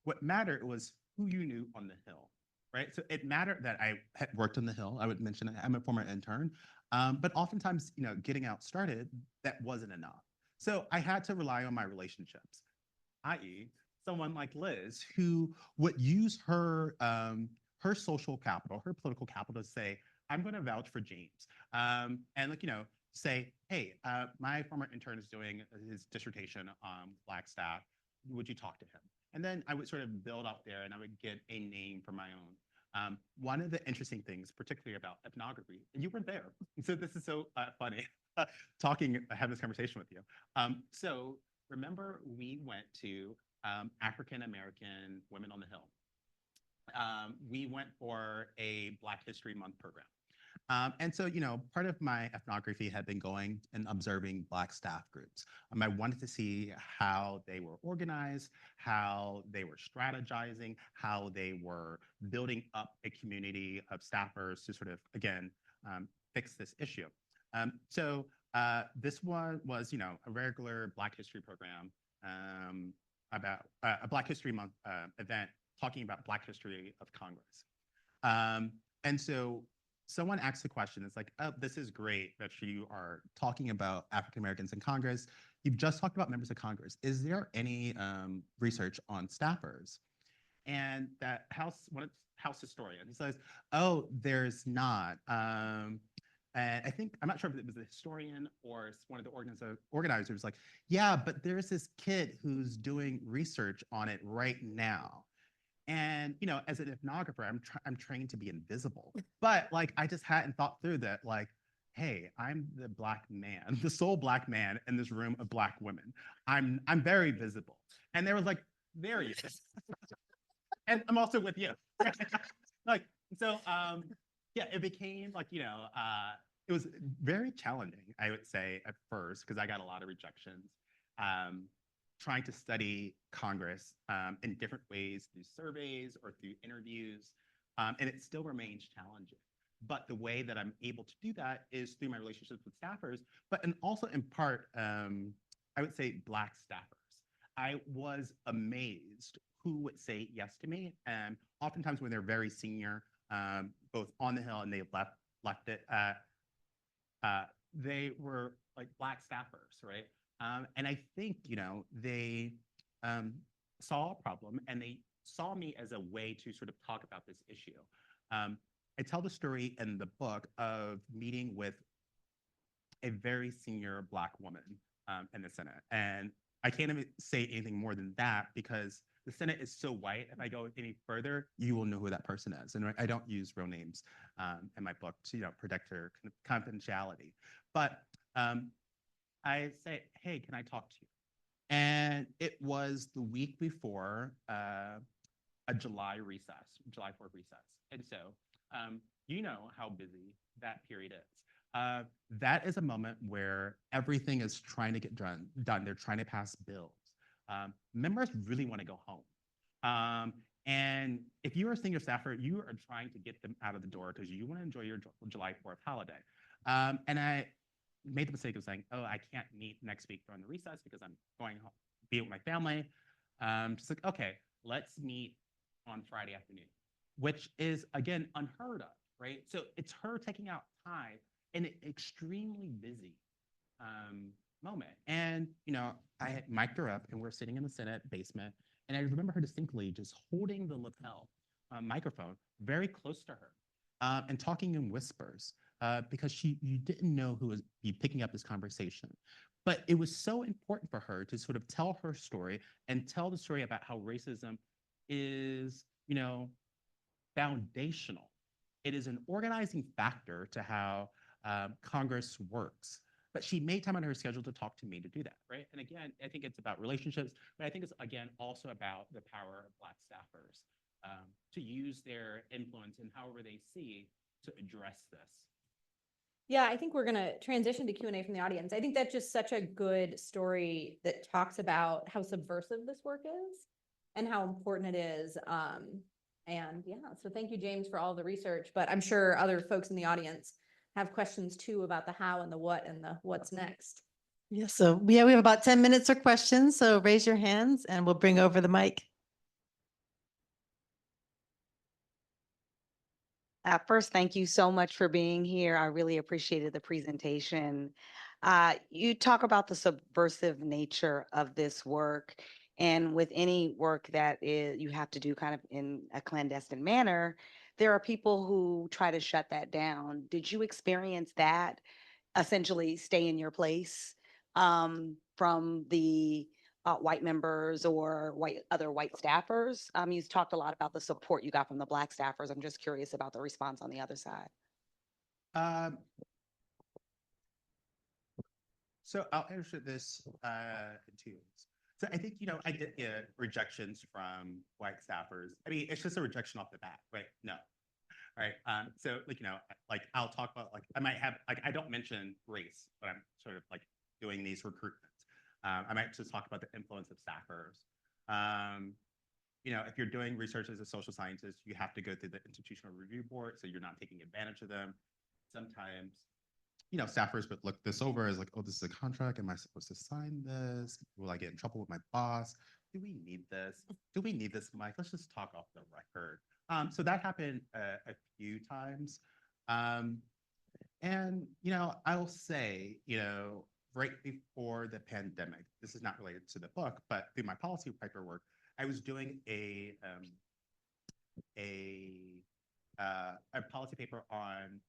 What mattered was who you knew on the Hill, right? So it mattered that I had worked on the Hill. I would mention I'm a former intern, but oftentimes, getting out started, that wasn't enough. So I had to rely on my relationships, i.e., someone like Liz, who would use her her social capital, her political capital to say, I'm going to vouch for James, and like say, hey, my former intern is doing his dissertation on Black staff. Would you talk to him? And then I would sort of build up there, and I would get a name for my own. One of the interesting things, particularly about ethnography, and you were there, so this is so funny, having this conversation with you. So remember, we went to African-American Women on the Hill. We went for a Black History Month program. And so, part of my ethnography had been going and observing Black staff groups. I wanted to see how they were organized, how they were strategizing, how they were building up a community of staffers to sort of, again, fix this issue. So this one was, a regular Black History program about a Black History Month event talking about Black history of Congress. And so someone asked the question, it's like, oh, this is great that you are talking about African Americans in Congress. You've just talked about members of Congress. Is there any research on staffers? And that House historian, he says, oh, there's not. And I think, I'm not sure if it was a historian or one of the organizers, like, yeah, but there's this kid who's doing research on it right now. And, as an ethnographer, I'm trained to be invisible. But like, I just hadn't thought through that, like, hey, I'm the Black man, the sole Black man in this room of Black women. I'm very visible. And they were like, there he is. And I'm also with you. Like, so, yeah, it became like, it was very challenging, I would say, at first, because I got a lot of rejections. Trying to study Congress in different ways through surveys or through interviews, and it still remains challenging. But the way that I'm able to do that is through my relationships with staffers, and also in part, I would say Black staffers. I was amazed who would say yes to me, and oftentimes when they're very senior, both on the Hill and they left it, they were like Black staffers, right? And I think, they saw a problem and they saw me as a way to sort of talk about this issue. I tell the story in the book of meeting with a very senior Black woman in the Senate. And I can't even say anything more than that because the Senate is so white. If I go any further, you will know who that person is. And I don't use real names in my book to protect her confidentiality. But I say, hey, can I talk to you? And it was the week before a July 4th recess. And so you know how busy that period is. That is a moment where everything is trying to get done. They're trying to pass bills. Members really want to go home. And if you are a senior staffer, you are trying to get them out of the door because you want to enjoy your July 4th holiday. And I made the mistake of saying, oh, I can't meet next week during the recess because I'm going home, be with my family. Just like, okay, let's meet on Friday afternoon, which is, again, unheard of, right? So it's her taking out time in an extremely busy moment. And, I had mic'd her up and we're sitting in the Senate basement. And I remember her distinctly just holding the lapel microphone very close to her and talking in whispers because you didn't know who was be picking up this conversation. But it was so important for her to sort of tell her story and tell the story about how racism is, foundational. It is an organizing factor to how Congress works. But she made time on her schedule to talk to me to do that, right? And again, I think it's about relationships, but I think it's, again, also about the power of Black staffers to use their influence in however they see to address this. Yeah, I think we're going to transition to Q&A from the audience. I think that's just such a good story that talks about how subversive this work is and how important it is. And yeah, so thank you, James, for all the research, but I'm sure other folks in the audience have questions too about the how and the what and the what's next. Yeah, so we have about 10 minutes for questions. So raise your hands and we'll bring over the mic. First, thank you so much for being here. I really appreciated the presentation. You talk about the subversive nature of this work, and with any work that you have to do kind of in a clandestine manner, there are people who try to shut that down. Did you experience that? Essentially, stay in your place from the white members or other white staffers? You talked a lot about the support you got from the Black staffers. I'm just curious about the response on the other side. So I'll answer this in two ways. So I think, I did get rejections from white staffers. I mean, it's just a rejection off the bat, right? No. All right. So I'll talk about I might have, I don't mention race, but I'm sort of doing these recruitments. I might just talk about the influence of staffers. If you're doing research as a social scientist, you have to go through the institutional review board, so you're not taking advantage of them. Sometimes, staffers would look this over as oh, this is a contract. Am I supposed to sign this? Will I get in trouble with my boss? Do we need this? Do we need this, Mike? Let's just talk off the record. So that happened a few times. And, I'll say, right before the pandemic, this is not related to the book, but through my policy paperwork, I was doing a policy paper on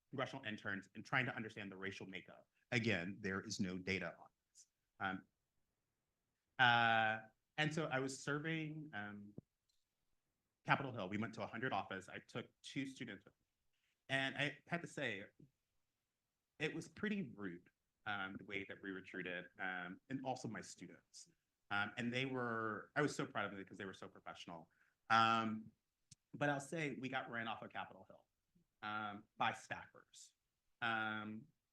congressional interns and trying to understand the racial makeup. Again, there is no data on this. And so I was serving Capitol Hill. We went to 100 office. I took 2 students with me. And I had to say, it was pretty rude, the way that we were treated, and also my students. And I was so proud of them because they were so professional. But I'll say we got ran off of Capitol Hill by staffers,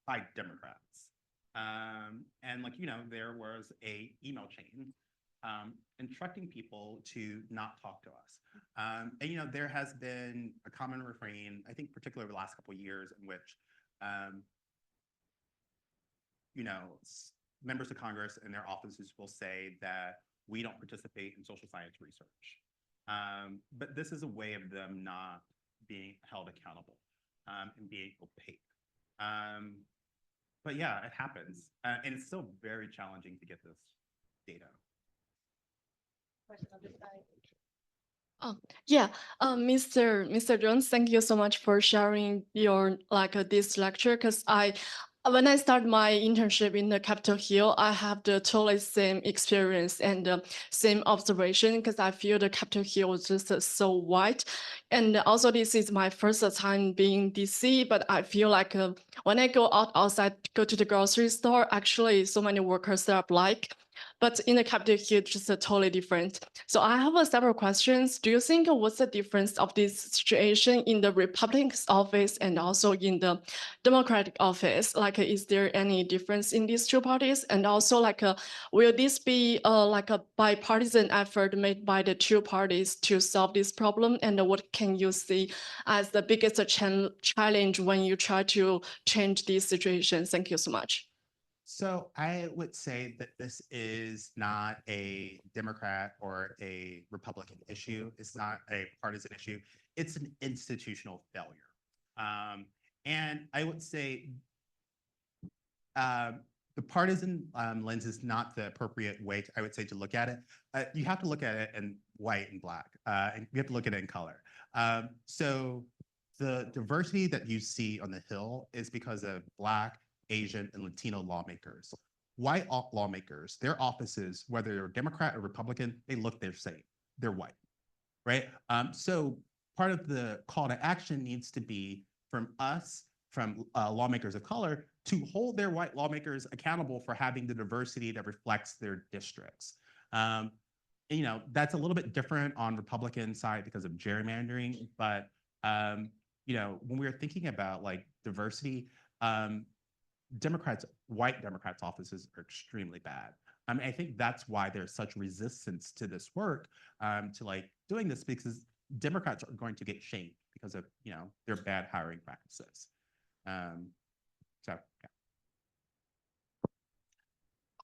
by Democrats. And there was a email chain instructing people to not talk to us. And there has been a common refrain, I think particularly over the last couple of years, in which members of Congress and their offices will say that we don't participate in social science research. But this is a way of them not being held accountable and being opaque. But yeah, it happens. And it's still very challenging to get this data. Oh, yeah. Mr. Jones, thank you so much for sharing your this lecture. Because when I started my internship in the Capitol Hill, I have the totally same experience and same observation, because I feel the Capitol Hill was just so white. And also this is my first time being in DC, but I feel like when I go outside, go to the grocery store, actually so many workers that are black. But in the Capitol Hill, just totally different. So I have several questions. Do you think what's the difference of this situation in the Republican's office and also in the Democratic office? Is there any difference in these two parties? And also, will this be a bipartisan effort made by the two parties to solve this problem? And what can you see as the biggest challenge when you try to change this situation? Thank you so much. So I would say that this is not a Democrat or a Republican issue. It's not a partisan issue. It's an institutional failure. And I would say the partisan lens is not the appropriate way, I would say, to look at it. You have to look at it in white and black, and you have to look at it in color. So the diversity that you see on the Hill is because of Black, Asian, and Latino lawmakers. White lawmakers, their offices, whether they're Democrat or Republican, they look the same. They're white, right? So part of the call to action needs to be from us, from lawmakers of color, to hold their white lawmakers accountable for having the diversity that reflects their districts. That's a little bit different on Republican side because of gerrymandering, but when we're thinking about diversity, white Democrats' offices are extremely bad. I think that's why there's such resistance to this work, to doing this, because Democrats are going to get shamed because of their bad hiring practices. So yeah.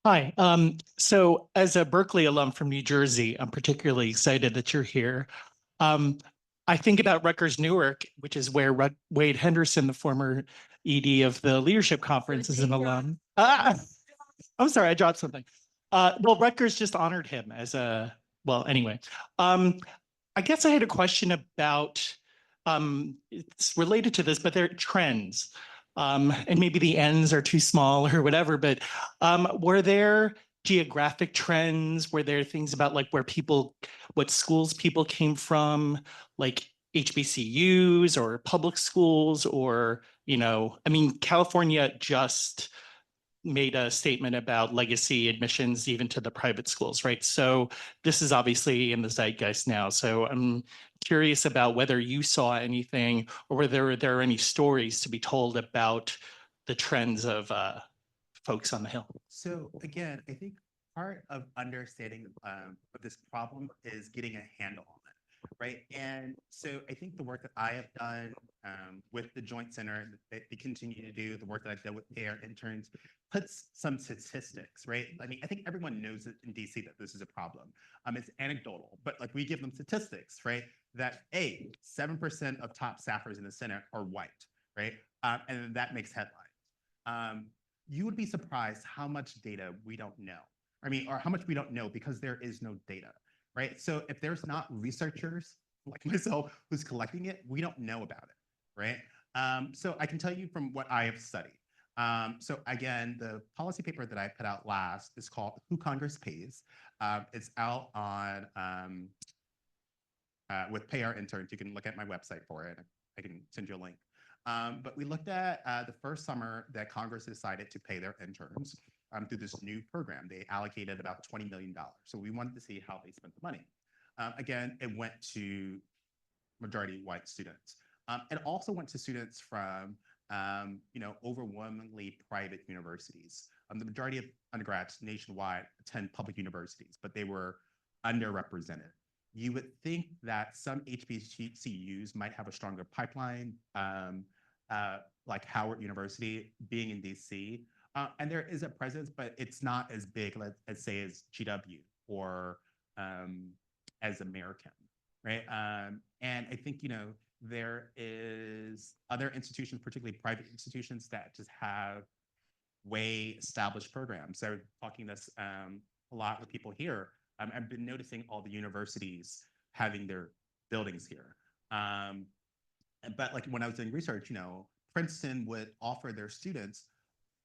Hi. So as a Berkeley alum from New Jersey, I'm particularly excited that you're here. I think about Rutgers Newark, which is where Wade Henderson, the former ED of the Leadership Conference, is an alum. I'm sorry, I dropped something. Well, Rutgers just honored him as anyway. I guess I had a question about, it's related to this, but they're trends. And maybe the ends are too small or whatever, but were there geographic trends? Were there things about what schools people came from, like HBCUs or public schools, or, California just made a statement about legacy admissions even to the private schools, right? So this is obviously in the zeitgeist now. So I'm curious about whether you saw anything, or whether there are any stories to be told about the trends of folks on the Hill. So again, I think part of understanding of this problem is getting a handle on right? And so I think the work that I have done with the Joint Center, that they continue to do, the work that I've done with AR interns, puts some statistics, right? I mean, I think everyone knows in DC that this is a problem. It's anecdotal, but like we give them statistics, right? That 7% of top staffers in the Senate are white, right? And that makes headlines. You would be surprised how much data we don't know. I mean, or how much we don't know because there is no data, right? So if there's not researchers like myself who's collecting it, we don't know about it, right? So I can tell you from what I have studied. So again, the policy paper that I put out last is called Who Congress Pays. It's out on with Pay Our Interns. You can look at my website for it. I can send you a link. But we looked at the first summer that Congress decided to pay their interns through this new program. They allocated about $20 million. So we wanted to see how they spent the money. Again, it went to majority white students. It also went to students from overwhelmingly private universities. The majority of undergrads nationwide attend public universities, but they were underrepresented. You would think that some HBCUs might have a stronger pipeline, like Howard University being in DC. And there is a presence, but it's not as big, let's say, as GW or as American, right? And I think, there is other institutions, particularly private institutions, that just have way established programs. So talking this a lot with people here, I've been noticing all the universities having their buildings here. But like when I was doing research, Princeton would offer their students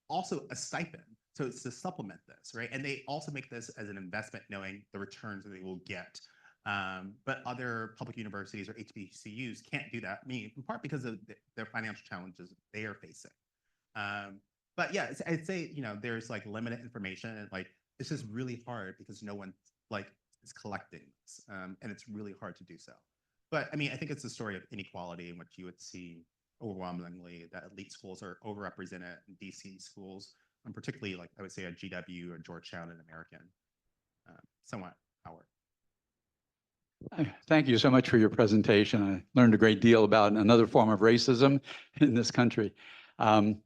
also a stipend. So it's to supplement this, right? And they also make this as an investment, knowing the returns that they will get. But other public universities or HBCUs can't do that, in part because of their financial challenges they are facing. But yeah, I'd say, there's like limited information, and like it's just really hard because no one is collecting this, and it's really hard to do so. But I think it's a story of inequality in which you would see overwhelmingly that elite schools are overrepresented in DC schools, and particularly like I would say a GW or Georgetown and American, somewhat Howard. Thank you so much for your presentation. I learned a great deal about another form of racism in this country. At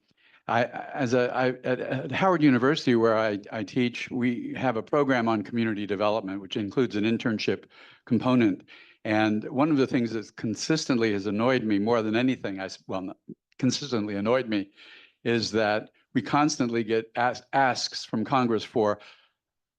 Howard University, where I teach, we have a program on community development, which includes an internship component. And one of the things that consistently has annoyed me more than anything, consistently annoyed me, is that we constantly get asks from Congress for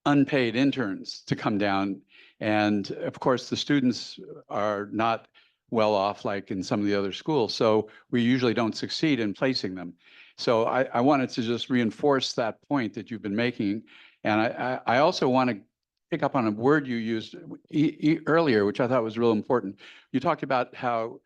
unpaid interns to come down. And of course, the students are not well off like in some of the other schools. So we usually don't succeed in placing them. So I wanted to just reinforce that point that you've been making. And I also want to pick up on a word you used earlier, which I thought was real important. You talked about how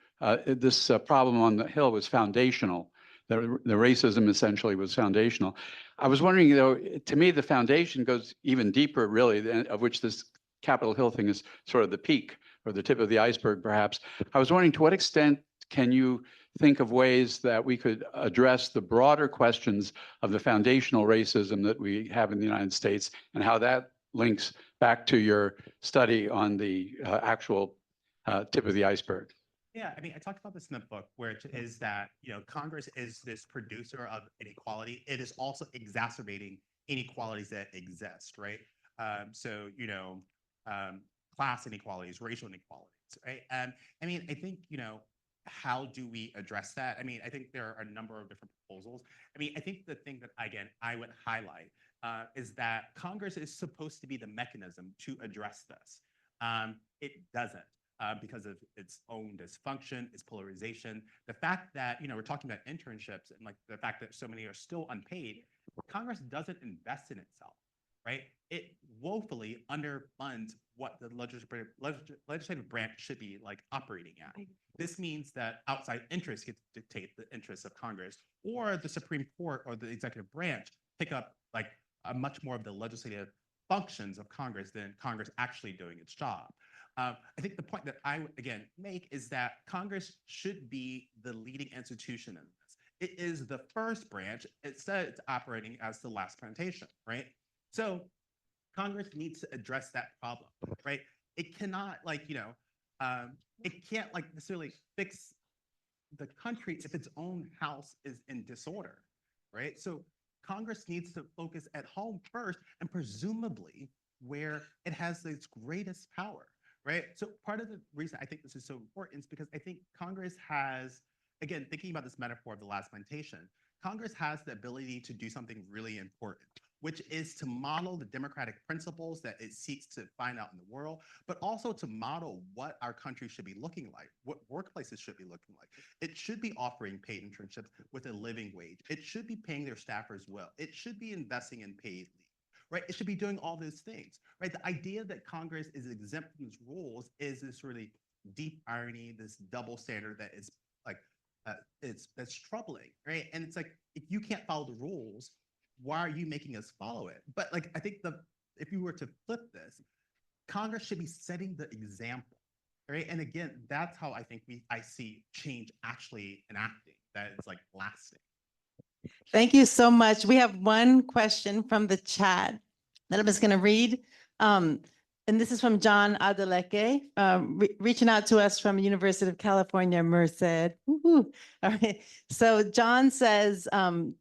this problem on the Hill was foundational. The racism essentially was foundational. I was wondering, though, to me, the foundation goes even deeper, really, of which this Capitol Hill thing is sort of the peak or the tip of the iceberg, perhaps. I was wondering, to what extent can you think of ways that we could address the broader questions of the foundational racism that we have in the United States, and how that links back to your study on the actual tip of the iceberg? Yeah, I talked about this in the book, where it is that, Congress is this producer of inequality. It is also exacerbating inequalities that exist, right? So, class inequalities, racial inequalities, right? I think, how do we address that? I think there are a number of different proposals. I think the thing that, again, I would highlight is that Congress is supposed to be the mechanism to address this. It doesn't. Because of its own dysfunction, its polarization, the fact that, we're talking about internships, and like the fact that so many are still unpaid, Congress doesn't invest in itself, right? It woefully underfunds what the legislative branch should be operating at. This means that outside interests get to dictate the interests of Congress, or the Supreme Court or the executive branch pick up a much more of the legislative functions of Congress than Congress actually doing its job. I think the point that I, again, make is that Congress should be the leading institution in this. It is the first branch. Instead, it's operating as the Last Plantation, right? So Congress needs to address that problem, right? It cannot, it can't like necessarily fix the country if its own house is in disorder, right? So Congress needs to focus at home first and presumably where it has its greatest power, right? So part of the reason I think this is so important is because I think Congress has, again, thinking about this metaphor of the last plantation, Congress has the ability to do something really important, which is to model the democratic principles that it seeks to find out in the world, but also to model what our country should be looking like, what workplaces should be looking like. It should be offering paid internships with a living wage. It should be paying their staffers well. It should be investing in paid leave, right? It should be doing all those things, right? The idea that Congress is exempt from these rules is this really deep irony, this double standard that is like, that's troubling, right? And it's like, if you can't follow the rules, why are you making us follow it? But like, I think if you were to flip this, Congress should be setting the example, right? And again, that's how I think I see change actually enacting, that it's like lasting. Thank you so much. We have one question from the chat that I'm just going to read. And this is from John Adeleke, reaching out to us from University of California, Merced. Woo-hoo. All right. So John says,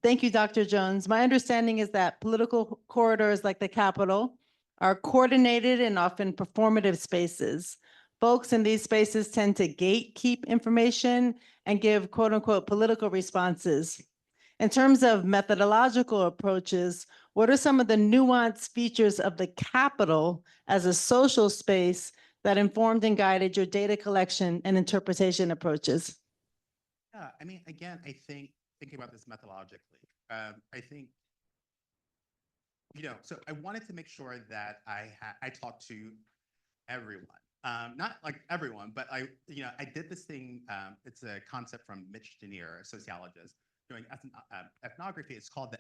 thank you, Dr. Jones. My understanding is that political corridors like the Capitol are coordinated and often performative spaces. Folks in these spaces tend to gatekeep information and give quote unquote political responses. In terms of methodological approaches, what are some of the nuanced features of the Capitol as a social space that informed and guided your data collection and interpretation approaches? Yeah, I mean, again, I think thinking about this methodologically, I think, so I wanted to make sure that I talked to everyone. Not like everyone, but I did this thing. It's a concept from Mitch Denier, a sociologist, doing ethnography. It's called the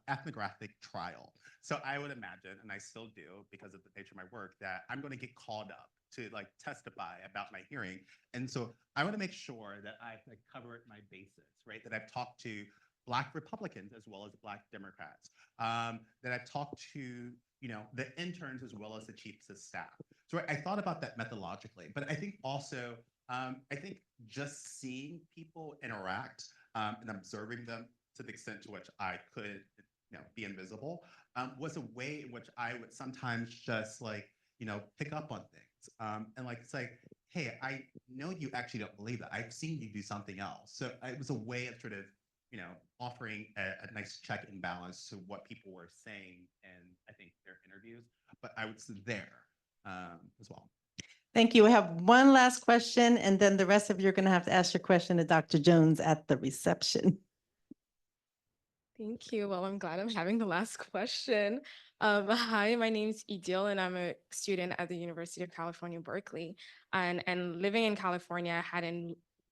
ethnographic trial. So I would imagine, and I still do because of the nature of my work, that I'm going to get called up to like testify about my hearing. And so I want to make sure that I've like, covered my bases, right? That I've talked to Black Republicans as well as Black Democrats, that I've talked to the interns as well as the chiefs of staff. So I thought about that methodologically, but I think also, I think just seeing people interact and observing them to the extent to which I could, be invisible, was a way in which I would sometimes just like, pick up on things and like say, hey, I know you actually don't believe that. I've seen you do something else. So it was a way of sort of, offering a nice check and balance to what people were saying in, I think, their interviews. But I was there as well. Thank you. We have one last question, and then the rest of you are going to have to ask your question to Dr. Jones at the reception. Thank you. Well, I'm glad I'm having the last question. Hi, my name is Idil, and I'm a student at the University of California, Berkeley. And living in California,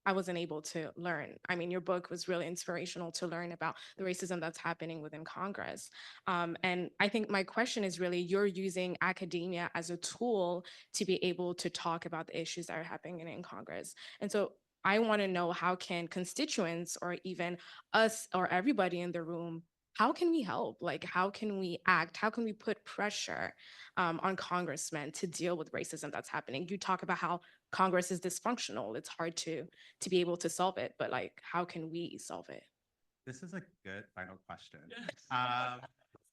I wasn't able to learn. I mean, your book was really inspirational to learn about the racism that's happening within Congress. And I think my question is really, you're using academia as a tool to be able to talk about the issues that are happening in Congress. And so I want to know, how can constituents or even us or everybody in the room, how can we help? Like, how can we act? How can we put pressure on congressmen to deal with racism that's happening? You talk about how Congress is dysfunctional. It's hard to be able to solve it, but like, how can we solve it? This is a good final question.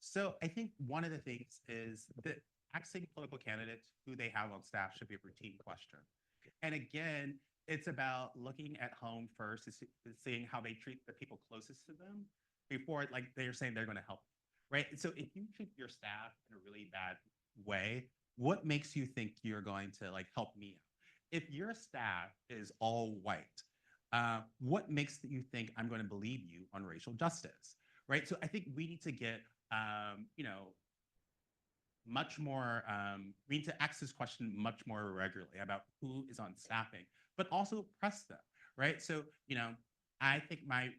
So I think one of the things is that asking political candidates who they have on staff should be a routine question. And again, it's about looking at home first, seeing how they treat the people closest to them before like they're saying they're going to help, right? And so if you treat your staff in a really bad way, what makes you think you're going to like help me out? If your staff is all white, what makes you think I'm going to believe you on racial justice, right? So I think we need to get, much more, we need to ask this question much more regularly about who is on staffing, but also press them, right? So, I think my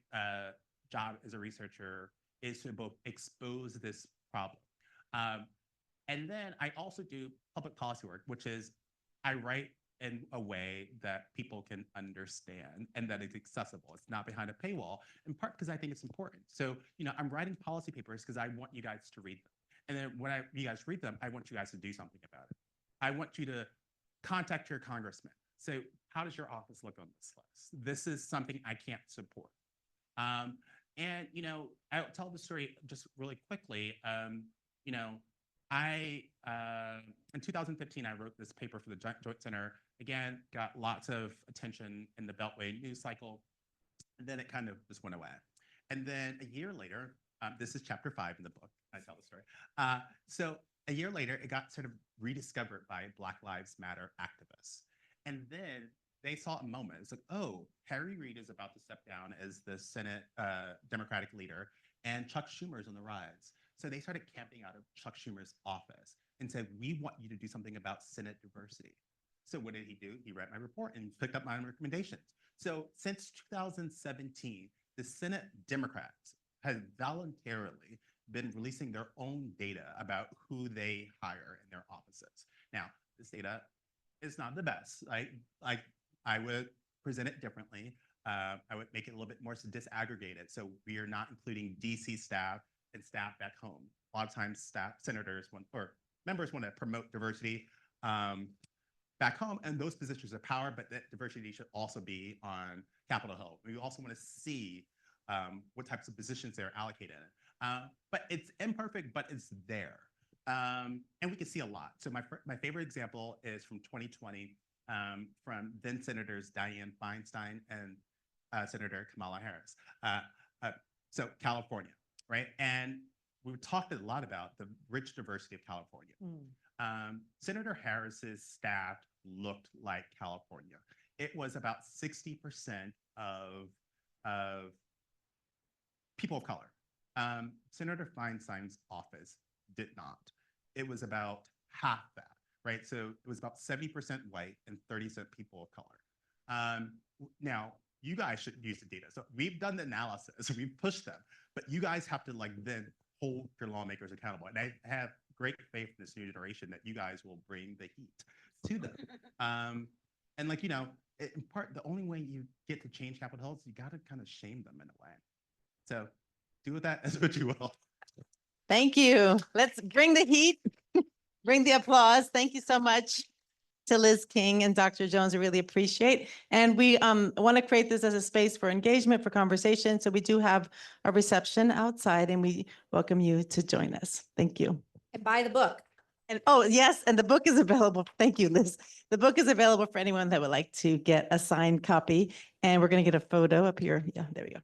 job as a researcher is to both expose this problem. And then I also do public policy work, which is I write in a way that people can understand and that is accessible. It's not behind a paywall, in part because I think it's important. So, I'm writing policy papers because I want you guys to read them. And then when you guys read them, I want you guys to do something about it. I want you to contact your congressman. So how does your office look on this list? This is something I can't support. And, I'll tell the story just really quickly. In 2015, I wrote this paper for the Joint Center. Again, got lots of attention in the Beltway news cycle. And then it kind of just went away. And then a year later, this is chapter 5 in the book. I tell the story. So a year later, it got sort of rediscovered by Black Lives Matter activists. And then they saw a moment. It's like, oh, Harry Reid is about to step down as the Senate Democratic leader, and Chuck Schumer's on the rise. So they started camping out of Chuck Schumer's office and said, we want you to do something about Senate diversity. So what did he do? He read my report and picked up my recommendations. So since 2017, the Senate Democrats have voluntarily been releasing their own data about who they hire in their offices. Now, this data is not the best. I would present it differently. I would make it a little bit more disaggregated. So we are not including DC staff and staff back home. A lot of times senators or members want to promote diversity back home, and those positions of power, but that diversity should also be on Capitol Hill. We also want to see what types of positions they're allocated in. But it's imperfect, but it's there. And we can see a lot. So my favorite example is from 2020 from then Senators Dianne Feinstein and Senator Kamala Harris. So California, right? And we talked a lot about the rich diversity of California. Senator Harris's staff looked like California. It was about 60% of people of color. Senator Feinstein's office did not. It was about half that, right? So it was about 70% white and 30% people of color. Now, you guys should use the data. So we've done the analysis, we've pushed them, but you guys have to then hold your lawmakers accountable. And I have great faith in this new generation that you guys will bring the heat to them. And in part, the only way you get to change Capitol Hill is you got to kind of shame them in a way. So do with that as what you will. Thank you. Let's bring the heat, bring the applause. Thank you so much to Liz King and Dr. Jones. I really appreciate. And we want to create this as a space for engagement, for conversation. So we do have a reception outside, and we welcome you to join us. Thank you. And buy the book. And oh, yes, and the book is available. Thank you, Liz. The book is available for anyone that would like to get a signed copy. And we're going to get a photo up here. Yeah, there we go.